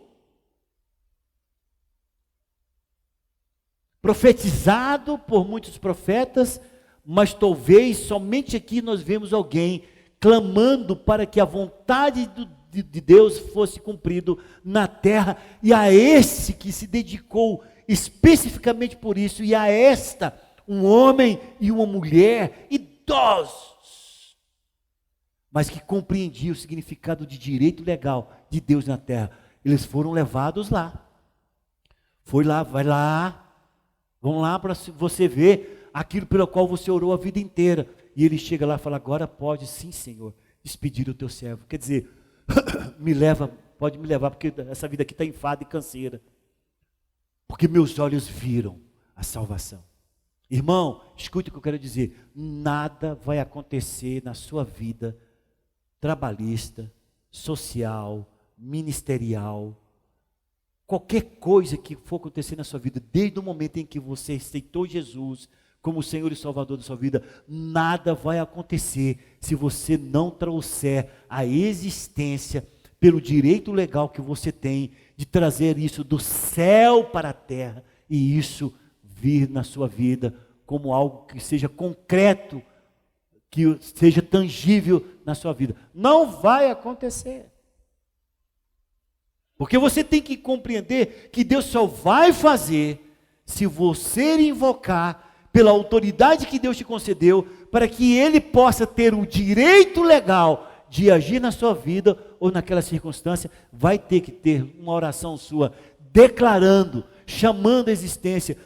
Profetizado por muitos profetas, mas talvez somente aqui nós vemos alguém clamando para que a vontade de Deus fosse cumprido na terra, e a esse que se dedicou especificamente por isso, e a esta, um homem e uma mulher idosos, mas que compreendiam o significado de direito legal de Deus na terra. Eles foram levados lá. Foi lá, vai lá, vão lá para você ver aquilo pelo qual você orou a vida inteira. E ele chega lá e fala, agora pode sim, Senhor, despedir o teu servo. Quer dizer, me leva, pode me levar, porque essa vida aqui está enfada e canseira. Porque meus olhos viram a salvação. Irmão, escute o que eu quero dizer. Nada vai acontecer na sua vida trabalhista, social, ministerial, qualquer coisa que for acontecer na sua vida, desde o momento em que você aceitou Jesus como o Senhor e Salvador da sua vida, nada vai acontecer se você não trouxer a existência pelo direito legal que você tem de trazer isso do céu para a terra e isso vir na sua vida como algo que seja concreto, que seja tangível na sua vida. Não vai acontecer. Porque você tem que compreender que Deus só vai fazer se você invocar pela autoridade que Deus te concedeu, para que Ele possa ter o direito legal de agir na sua vida ou naquela circunstância. Vai ter que ter uma oração sua, declarando, chamando a existência,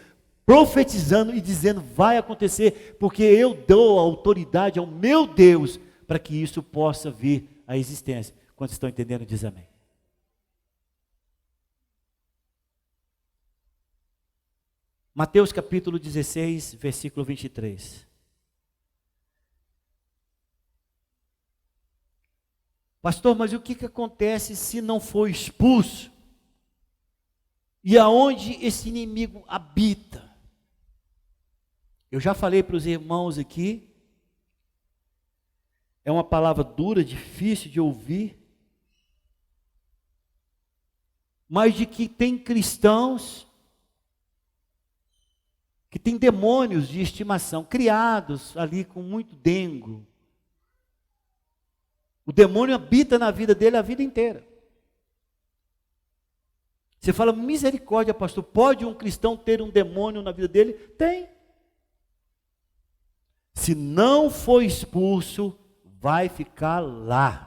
profetizando e dizendo, vai acontecer, porque eu dou a autoridade ao meu Deus, para que isso possa vir à existência. Quando estão entendendo, diz amém. Mateus capítulo 16, versículo 23. Pastor, mas o que acontece se não for expulso? E aonde esse inimigo habita? Eu já falei para os irmãos aqui, é uma palavra dura, difícil de ouvir, mas de que tem cristãos que tem demônios de estimação, criados ali com muito dengo. O demônio habita na vida dele a vida inteira. Você fala, misericórdia, pastor, pode um cristão ter um demônio na vida dele? Tem. Se não for expulso, vai ficar lá.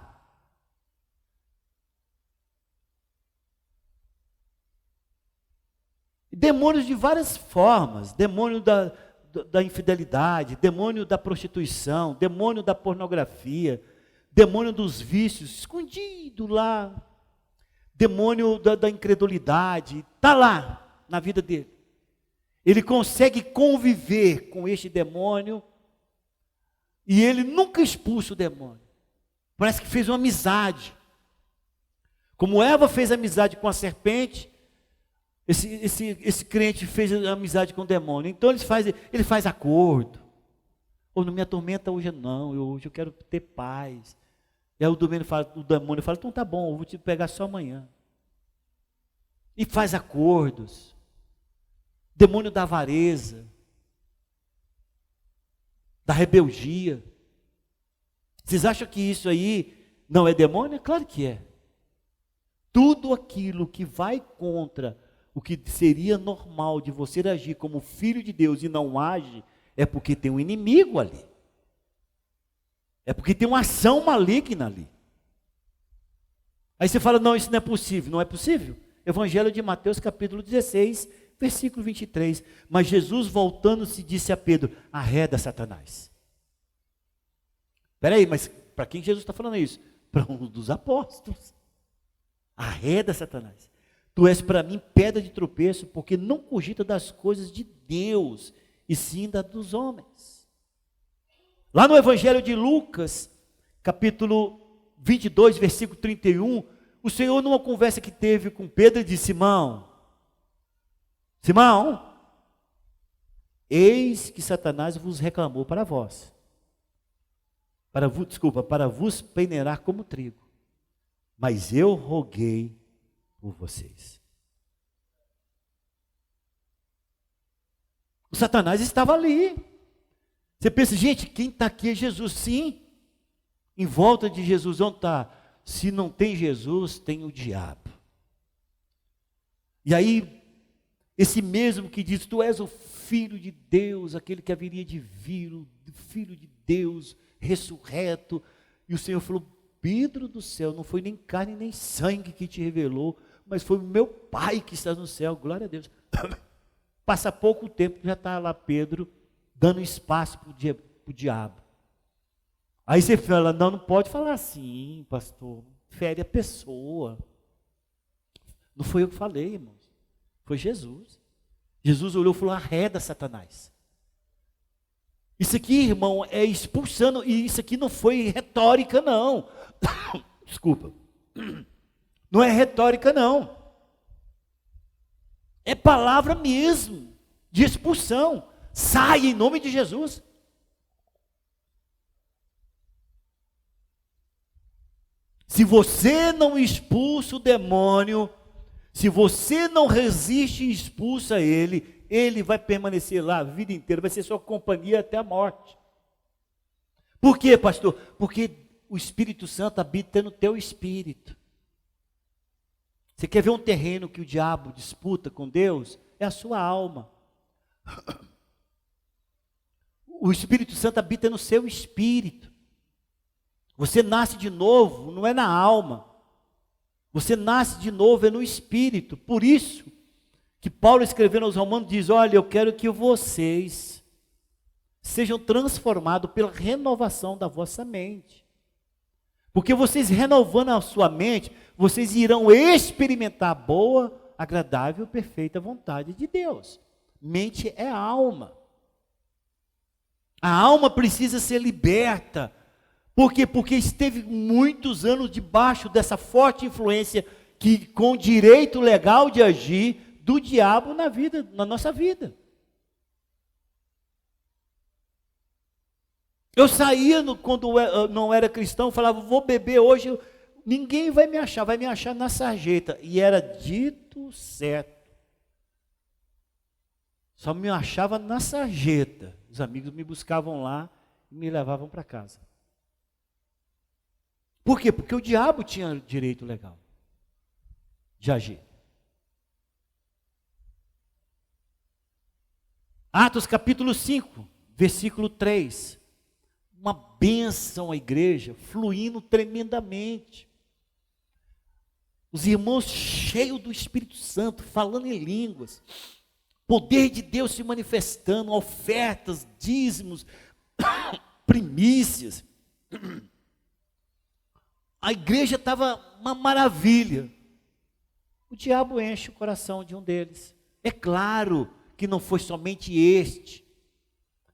Demônios de várias formas, demônio da infidelidade, demônio da prostituição, demônio da pornografia, demônio dos vícios, escondido lá, demônio da incredulidade, está lá na vida dele. Ele consegue conviver com este demônio e ele nunca expulsa o demônio. Parece que fez uma amizade. Como Eva fez amizade com a serpente, esse crente fez amizade com o demônio. Então ele faz acordo. Ou não me atormenta hoje não, hoje eu quero ter paz. E aí o demônio fala, então tá bom, eu vou te pegar só amanhã. E faz acordos. Demônio da avareza, da rebeldia. Vocês acham que isso aí não é demônio? Claro que é. Tudo aquilo que vai contra o que seria normal de você agir como filho de Deus e não age, é porque tem um inimigo ali. É porque tem uma ação maligna ali. Aí você fala, não, isso não é possível. Não é possível? Evangelho de Mateus capítulo 16, versículo 23. Mas Jesus voltando-se disse a Pedro, arreda Satanás. Espera aí, mas para quem Jesus está falando isso? Para um dos apóstolos. Arreda Satanás. Tu és para mim pedra de tropeço, porque não cogita das coisas de Deus, e sim das dos homens. Lá no Evangelho de Lucas, capítulo 22, versículo 31, o Senhor, numa conversa que teve com Pedro, disse, Simão, eis que Satanás vos reclamou para vós, para vos peneirar como trigo, mas eu roguei por vocês. O Satanás estava ali. Você pensa, gente, quem está aqui é Jesus. Sim, em volta de Jesus, onde está? Se não tem Jesus, tem o diabo. E aí, esse mesmo que diz, tu és o Filho de Deus, aquele que haveria de vir, o Filho de Deus, ressurreto. E o Senhor falou, Pedro do céu, não foi nem carne nem sangue que te revelou, mas foi o meu Pai que está no céu, glória a Deus. Passa pouco tempo, já está lá Pedro, dando espaço para o diabo. Aí você fala, não pode falar assim, pastor, fere a pessoa. Não foi eu que falei, irmãos, foi Jesus. Jesus olhou e falou, arreda Satanás. Isso aqui, irmão, é expulsando, e isso aqui não foi retórica, não. Desculpa. Não é retórica, não. É palavra mesmo, de expulsão. Sai em nome de Jesus. Se você não expulsa o demônio, se você não resiste e expulsa ele, ele vai permanecer lá a vida inteira, vai ser sua companhia até a morte. Por quê, pastor? Porque o Espírito Santo habita no teu espírito. Você quer ver um terreno que o diabo disputa com Deus? É a sua alma. O Espírito Santo habita no seu espírito. Você nasce de novo, não é na alma. Você nasce de novo, é no espírito. Por isso que Paulo, escrevendo aos Romanos, diz, olha, eu quero que vocês sejam transformados pela renovação da vossa mente. Porque vocês renovando a sua mente, vocês irão experimentar a boa, agradável, perfeita vontade de Deus. Mente é alma. A alma precisa ser liberta. Por quê? Porque esteve muitos anos debaixo dessa forte influência que, com direito legal de agir, do diabo na nossa vida. Eu saía quando eu não era cristão, falava, vou beber hoje, ninguém vai me achar na sarjeta. E era dito certo. Só me achava na sarjeta. Os amigos me buscavam lá e me levavam para casa. Por quê? Porque o diabo tinha direito legal de agir. Atos capítulo 5, versículo 3. Uma bênção à igreja, fluindo tremendamente. Os irmãos cheios do Espírito Santo, falando em línguas. Poder de Deus se manifestando, ofertas, dízimos, primícias. A igreja estava uma maravilha. O diabo enche o coração de um deles. É claro que não foi somente este,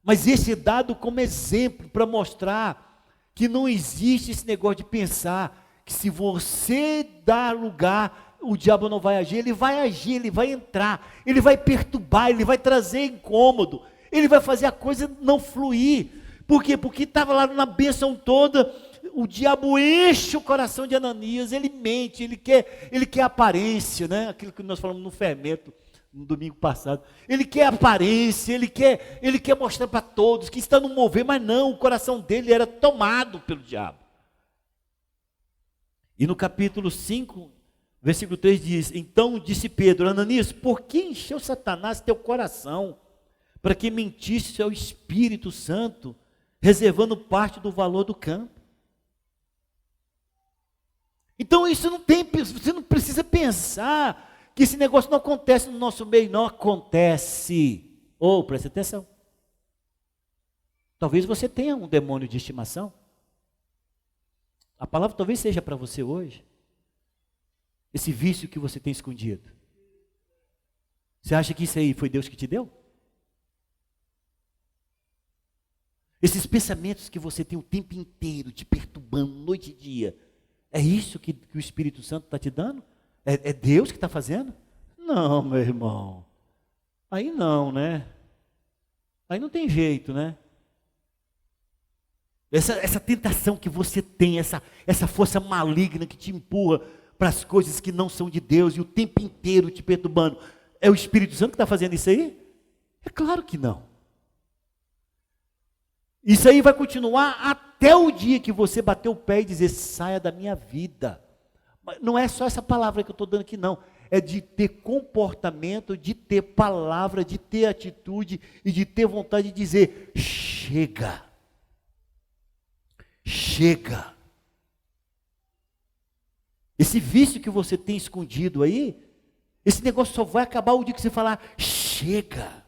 mas esse é dado como exemplo para mostrar que não existe esse negócio de pensar que se você dar lugar, o diabo não vai agir, ele vai entrar, ele vai perturbar, ele vai trazer incômodo, ele vai fazer a coisa não fluir. Por quê? Porque estava lá na bênção toda, o diabo enche o coração de Ananias, ele mente, ele quer aparência, né? Aquilo que nós falamos no fermento, no domingo passado, ele quer aparência, ele quer mostrar para todos que está no mover, mas não, o coração dele era tomado pelo diabo. E no capítulo 5, versículo 3 diz, então disse Pedro, Ananias, por que encheu Satanás teu coração, para que mentisse ao Espírito Santo, reservando parte do valor do campo? Então isso não tem, você não precisa pensar que esse negócio não acontece no nosso meio, não acontece. Preste atenção. Talvez você tenha um demônio de estimação. A palavra talvez seja para você hoje. Esse vício que você tem escondido. Você acha que isso aí foi Deus que te deu? Esses pensamentos que você tem o tempo inteiro te perturbando, noite e dia. É isso que o Espírito Santo está te dando? É Deus que está fazendo? Não, meu irmão. Aí não, né? Aí não tem jeito, né? Essa tentação que você tem, essa força maligna que te empurra para as coisas que não são de Deus e o tempo inteiro te perturbando. É o Espírito Santo que está fazendo isso aí? É claro que não. Isso aí vai continuar até o dia que você bater o pé e dizer, saia da minha vida. Mas não é só essa palavra que eu estou dando aqui, não. É de ter comportamento, de ter palavra, de ter atitude e de ter vontade de dizer, chega. Chega. Esse vício que você tem escondido aí, esse negócio só vai acabar o dia que você falar, chega.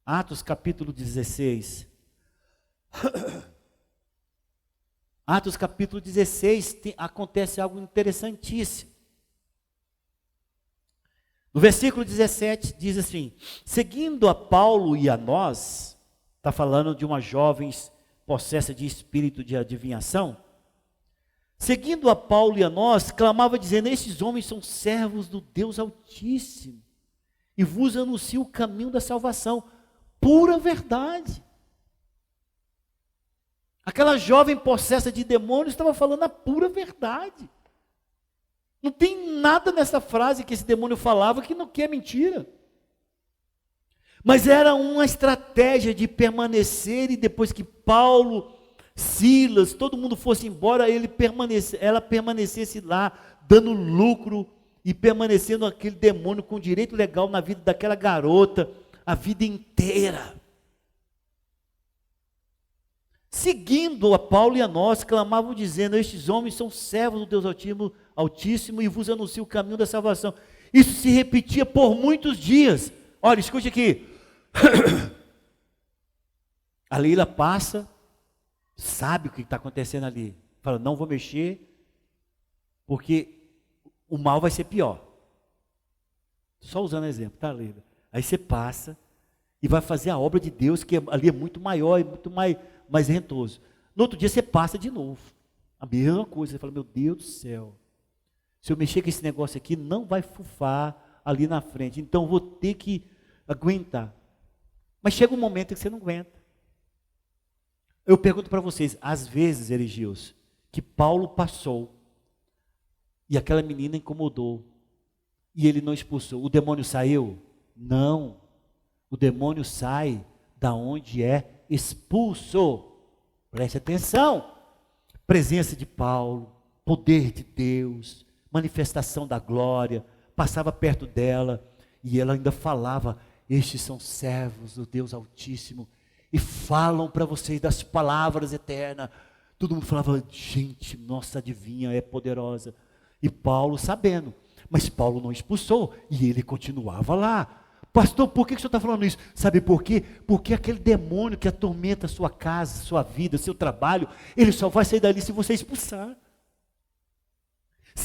Atos capítulo 16. Atos capítulo 16 acontece algo interessantíssimo. No versículo 17 diz assim: seguindo a Paulo e a nós, está falando de uma jovem possessa de espírito de adivinhação, seguindo a Paulo e a nós, clamava dizendo: estes homens são servos do Deus Altíssimo, e vos anuncio o caminho da salvação. Pura verdade. Aquela jovem possessa de demônios estava falando a pura verdade. Não tem nada nessa frase que esse demônio falava que não é mentira. Mas era uma estratégia de permanecer, e depois que Paulo, Silas, todo mundo fosse embora, ela permanecesse lá, dando lucro e permanecendo aquele demônio com direito legal na vida daquela garota, a vida inteira. Seguindo a Paulo e a nós, clamavam dizendo: estes homens são servos do Deus Altíssimo e vos anuncio o caminho da salvação. Isso se repetia por muitos dias. Olha, escute aqui. A Leila passa, sabe o que está acontecendo ali. Fala: não vou mexer, porque o mal vai ser pior. Só usando exemplo, tá, Leila? Aí você passa e vai fazer a obra de Deus, que ali é muito maior, é muito mais rentoso. No outro dia você passa de novo. A mesma coisa. Você fala: meu Deus do céu, se eu mexer com esse negócio aqui, não vai fufar ali na frente. Então eu vou ter que aguentar. Mas chega um momento que você não aguenta. Eu pergunto para vocês, às vezes, Erigios, que Paulo passou e aquela menina incomodou e ele não expulsou, o demônio saiu? Não. O demônio sai da onde é expulso. Preste atenção. Presença de Paulo, poder de Deus, manifestação da glória, passava perto dela e ela ainda falava: estes são servos do Deus Altíssimo e falam para vocês das palavras eternas. Todo mundo falava: gente, nossa adivinha é poderosa. E Paulo sabendo, mas Paulo não expulsou e ele continuava lá. Pastor, por que o senhor está falando isso? Sabe por quê? Porque aquele demônio que atormenta a sua casa, sua vida, seu trabalho, ele só vai sair dali se você expulsar.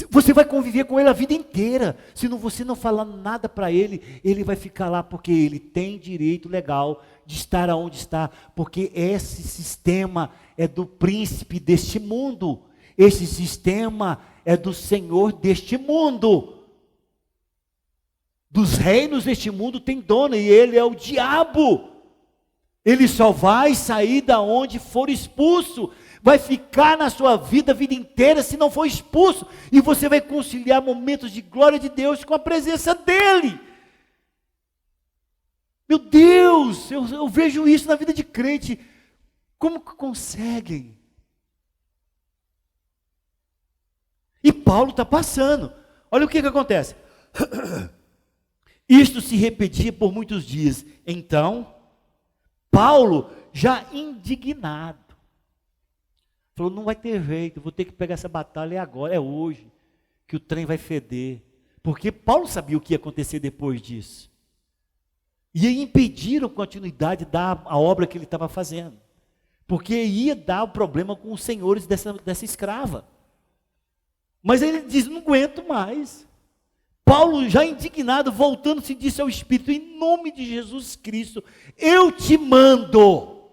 Você vai conviver com ele a vida inteira. Se você não falar nada para ele, ele vai ficar lá, porque ele tem direito legal de estar onde está, porque esse sistema é do príncipe deste mundo, esse sistema é do Senhor deste mundo. Dos reinos deste mundo tem dono, e ele é o diabo. Ele só vai sair da onde for expulso. Vai ficar na sua vida a vida inteira se não for expulso. E você vai conciliar momentos de glória de Deus com a presença dele. Meu Deus, eu vejo isso na vida de crente. Como que conseguem? E Paulo está passando. Olha o que acontece. Isto se repetia por muitos dias. Então, Paulo, já indignado, falou: não vai ter jeito, vou ter que pegar essa batalha, é agora, é hoje, que o trem vai feder. Porque Paulo sabia o que ia acontecer depois disso. E impediram continuidade da obra que ele estava fazendo. Porque ia dar o problema com os senhores dessa escrava. Mas ele diz: não aguento mais. Paulo, já indignado, voltando-se, disse ao Espírito: em nome de Jesus Cristo, eu te mando,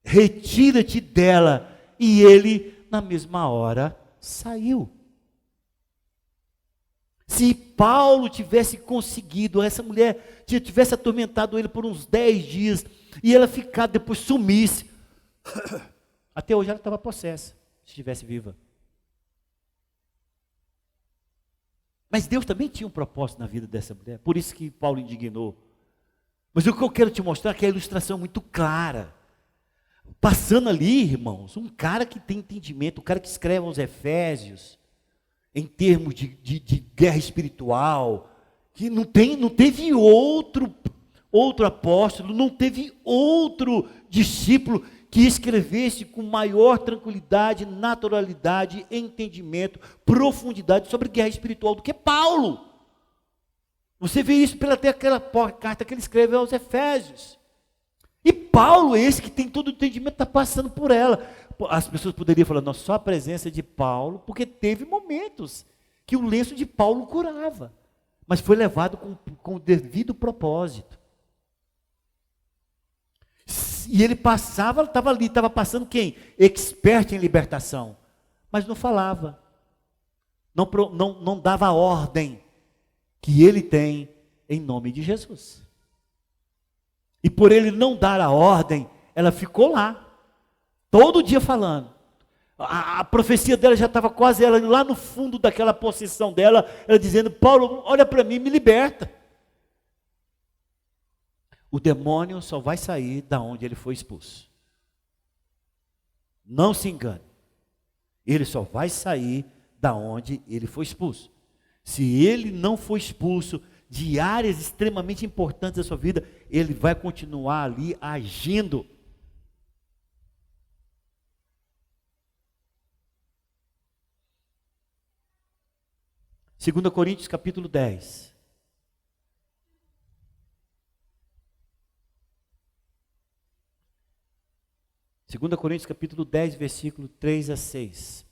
retira-te dela. E ele, na mesma hora, saiu. Se Paulo tivesse conseguido, essa mulher tivesse atormentado ele por uns 10 dias, e ela ficar, depois sumisse, até hoje ela estava possessa, se estivesse viva. Mas Deus também tinha um propósito na vida dessa mulher, por isso que Paulo indignou. Mas o que eu quero te mostrar é que a ilustração é muito clara. Passando ali, irmãos, um cara que tem entendimento, um cara que escreve aos Efésios, em termos de guerra espiritual, que não teve outro apóstolo, não teve outro discípulo que escrevesse com maior tranquilidade, naturalidade, entendimento, profundidade sobre guerra espiritual do que Paulo. Você vê isso pela até aquela carta que ele escreveu aos Efésios. E Paulo, esse que tem todo o entendimento, está passando por ela. As pessoas poderiam falar, não, só a presença de Paulo, porque teve momentos que o lenço de Paulo curava. Mas foi levado com o devido propósito. E ele passava, estava ali, estava passando quem? Expert em libertação. Mas não falava. Não dava a ordem que ele tem em nome de Jesus. E por ele não dar a ordem, ela ficou lá, todo dia falando. A profecia dela já estava quase ela lá no fundo daquela possessão dela, ela dizendo, Paulo, olha para mim, me liberta. O demônio só vai sair da onde ele foi expulso. Não se engane. Ele só vai sair da onde ele foi expulso. Se ele não for expulso de áreas extremamente importantes da sua vida, ele vai continuar ali agindo. Segunda Coríntios capítulo 10. Segunda Coríntios capítulo 10, versículo 3 a 6.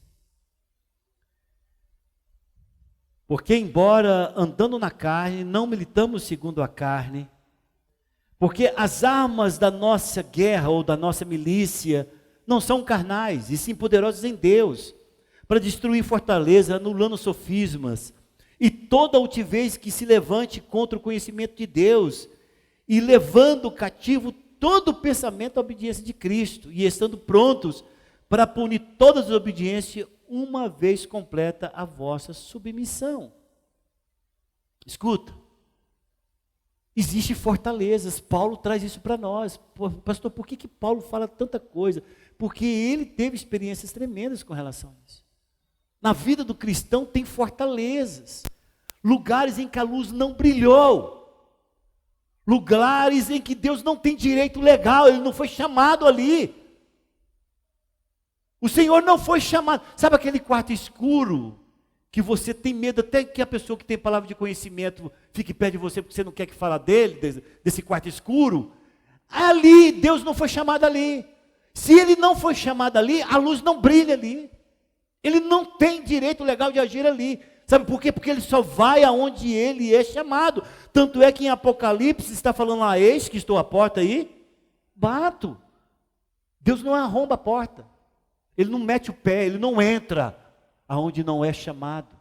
Porque embora andando na carne, não militamos segundo a carne, porque as armas da nossa guerra ou da nossa milícia não são carnais, e sim poderosas em Deus, para destruir fortaleza, anulando sofismas, e toda altivez que se levante contra o conhecimento de Deus, e levando cativo todo o pensamento à obediência de Cristo, e estando prontos para punir toda a desobediência, uma vez completa a vossa submissão. Escuta, existem fortalezas, Paulo traz isso para nós. Pastor, por que Paulo fala tanta coisa? Porque ele teve experiências tremendas com relação a isso. Na vida do cristão tem fortalezas, lugares em que a luz não brilhou, lugares em que Deus não tem direito legal, ele não foi chamado ali. O Senhor não foi chamado. Sabe aquele quarto escuro que você tem medo até que a pessoa que tem palavra de conhecimento fique perto de você porque você não quer que fale dele, desse quarto escuro? Ali, Deus não foi chamado ali. Se ele não foi chamado ali, a luz não brilha ali. Ele não tem direito legal de agir ali. Sabe por quê? Porque ele só vai aonde ele é chamado. Tanto é que em Apocalipse está falando lá, eis que estou à porta aí, bato. Deus não arromba a porta. Ele não mete o pé, ele não entra aonde não é chamado.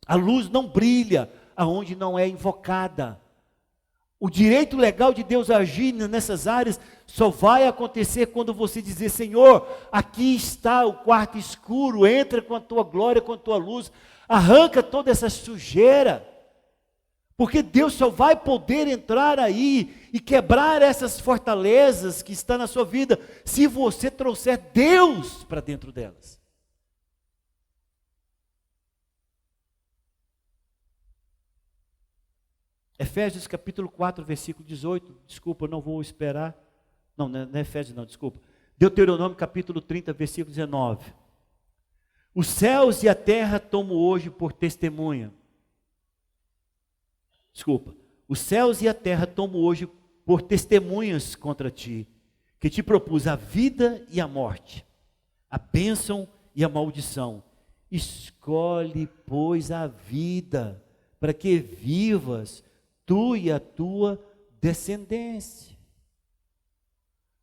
A luz não brilha aonde não é invocada. O direito legal de Deus agir nessas áreas só vai acontecer quando você dizer, Senhor, aqui está o quarto escuro, entra com a tua glória, com a tua luz, arranca toda essa sujeira. Porque Deus só vai poder entrar aí e quebrar essas fortalezas que estão na sua vida, se você trouxer Deus para dentro delas. Efésios capítulo 4, versículo 18, desculpa, eu não vou esperar, não é Efésios não, desculpa. Deuteronômio capítulo 30, versículo 19. Os céus e a terra tomo hoje por testemunha. Os céus e a terra tomo hoje por testemunhas contra ti, que te propus a vida e a morte, a bênção e a maldição. Escolhe, pois, a vida, para que vivas, tu e a tua descendência.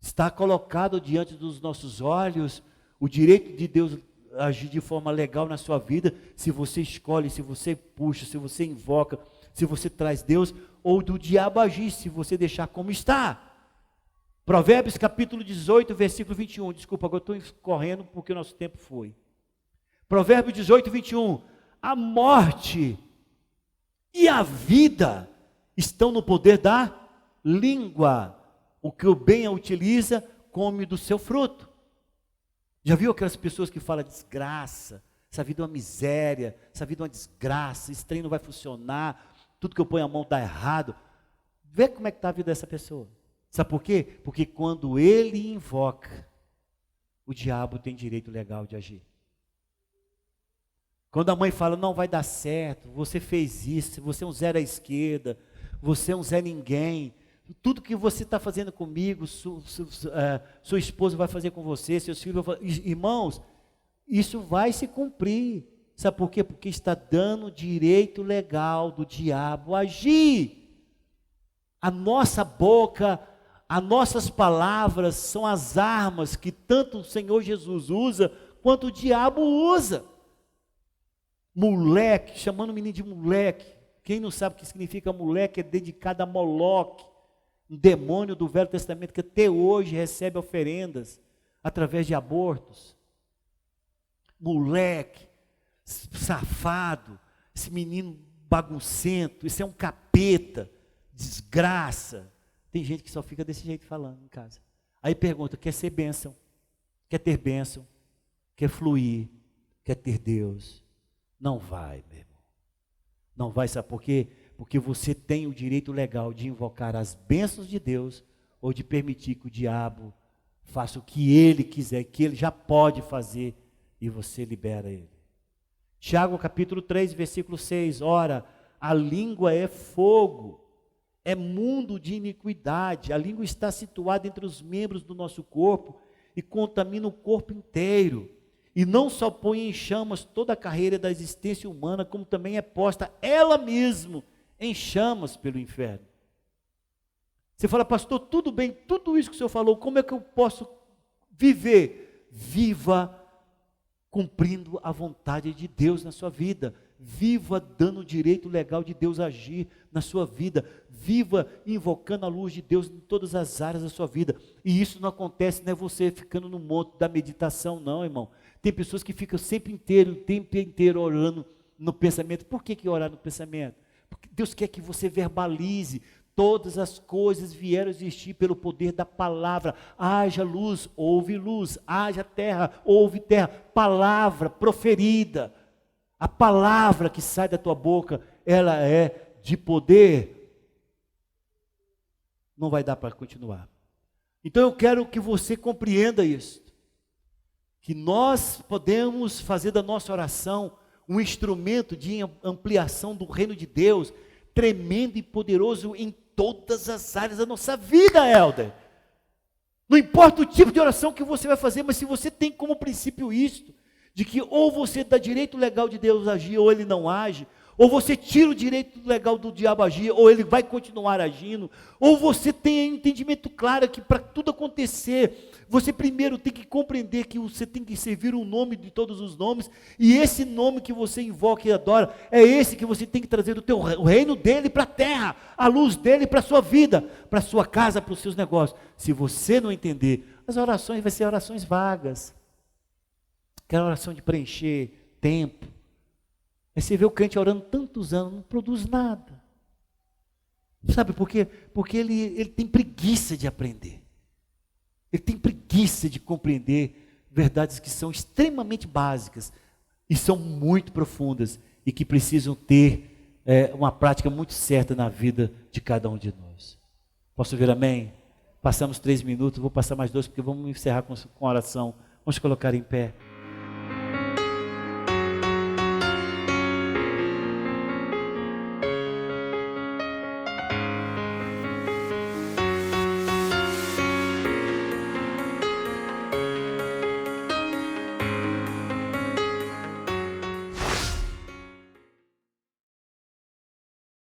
Está colocado diante dos nossos olhos o direito de Deus agir de forma legal na sua vida, se você escolhe, se você puxa, se você invoca, se você traz Deus, ou do diabo agir, se você deixar como está. Provérbios capítulo 18, versículo 21, desculpa, agora estou correndo porque o nosso tempo foi. Provérbios 18, 21, a morte e a vida estão no poder da língua, o que o bem a utiliza, come do seu fruto. Já viu aquelas pessoas que falam desgraça, essa vida é uma miséria, essa vida é uma desgraça, esse trem não vai funcionar, tudo que eu ponho a mão dá errado. Vê como é que está a vida dessa pessoa. Sabe por quê? Porque quando ele invoca, o diabo tem direito legal de agir. Quando a mãe fala, não vai dar certo, você fez isso, você é um zero à esquerda, você é um zé ninguém, tudo que você está fazendo comigo, sua esposa vai fazer com você, seus filhos vão fazer. Irmãos, isso vai se cumprir. Sabe por quê? Porque está dando direito legal do diabo agir. A nossa boca, as nossas palavras são as armas que tanto o Senhor Jesus usa, quanto o diabo usa. Moleque, chamando o menino de moleque. Quem não sabe o que significa moleque é dedicado a Moloque, um demônio do Velho Testamento que até hoje recebe oferendas através de abortos. Moleque, safado, esse menino baguncento, isso é um capeta, desgraça. Tem gente que só fica desse jeito falando em casa. Aí pergunta, quer ser bênção? Quer ter bênção? Quer fluir? Quer ter Deus? Não vai, meu irmão. Não vai, sabe por quê? Porque você tem o direito legal de invocar as bênçãos de Deus ou de permitir que o diabo faça o que ele quiser, que ele já pode fazer e você libera ele. Tiago capítulo 3, versículo 6, ora, a língua é fogo, é mundo de iniquidade, a língua está situada entre os membros do nosso corpo e contamina o corpo inteiro. E não só põe em chamas toda a carreira da existência humana, como também é posta ela mesma em chamas pelo inferno. Você fala, pastor, tudo bem, tudo isso que o senhor falou, como é que eu posso viver? Viva cumprindo a vontade de Deus na sua vida. Viva dando o direito legal de Deus agir na sua vida. Viva invocando a luz de Deus em todas as áreas da sua vida. E isso não acontece, não é você ficando no monte da meditação, não, irmão. Tem pessoas que ficam o tempo inteiro orando no pensamento. Por que orar no pensamento? Porque Deus quer que você verbalize. Todas as coisas vieram a existir pelo poder da palavra. Haja luz, houve luz. Haja terra, houve terra. Palavra proferida. A palavra que sai da tua boca, ela é de poder. Não vai dar para continuar. Então eu quero que você compreenda isso. Que nós podemos fazer da nossa oração um instrumento de ampliação do reino de Deus, tremendo e poderoso em todas as áreas da nossa vida, Helder. Não importa o tipo de oração que você vai fazer, mas se você tem como princípio isto, de que ou você dá direito legal de Deus agir, ou ele não age, ou você tira o direito legal do diabo agir, ou ele vai continuar agindo, ou você tem entendimento claro que para tudo acontecer, você primeiro tem que compreender que você tem que servir um nome de todos os nomes, e esse nome que você invoca e adora, é esse que você tem que trazer o reino dele para a terra, a luz dele para a sua vida, para a sua casa, para os seus negócios. Se você não entender, as orações vão ser orações vagas, aquela oração de preencher tempo. Aí você vê o crente orando tantos anos, não produz nada. Sabe por quê? Porque ele tem preguiça de aprender. Ele tem preguiça de compreender verdades que são extremamente básicas e são muito profundas e que precisam ter uma prática muito certa na vida de cada um de nós. Posso ouvir amém? Passamos 3 minutos, vou passar mais 2 porque vamos encerrar com oração. Vamos colocar em pé.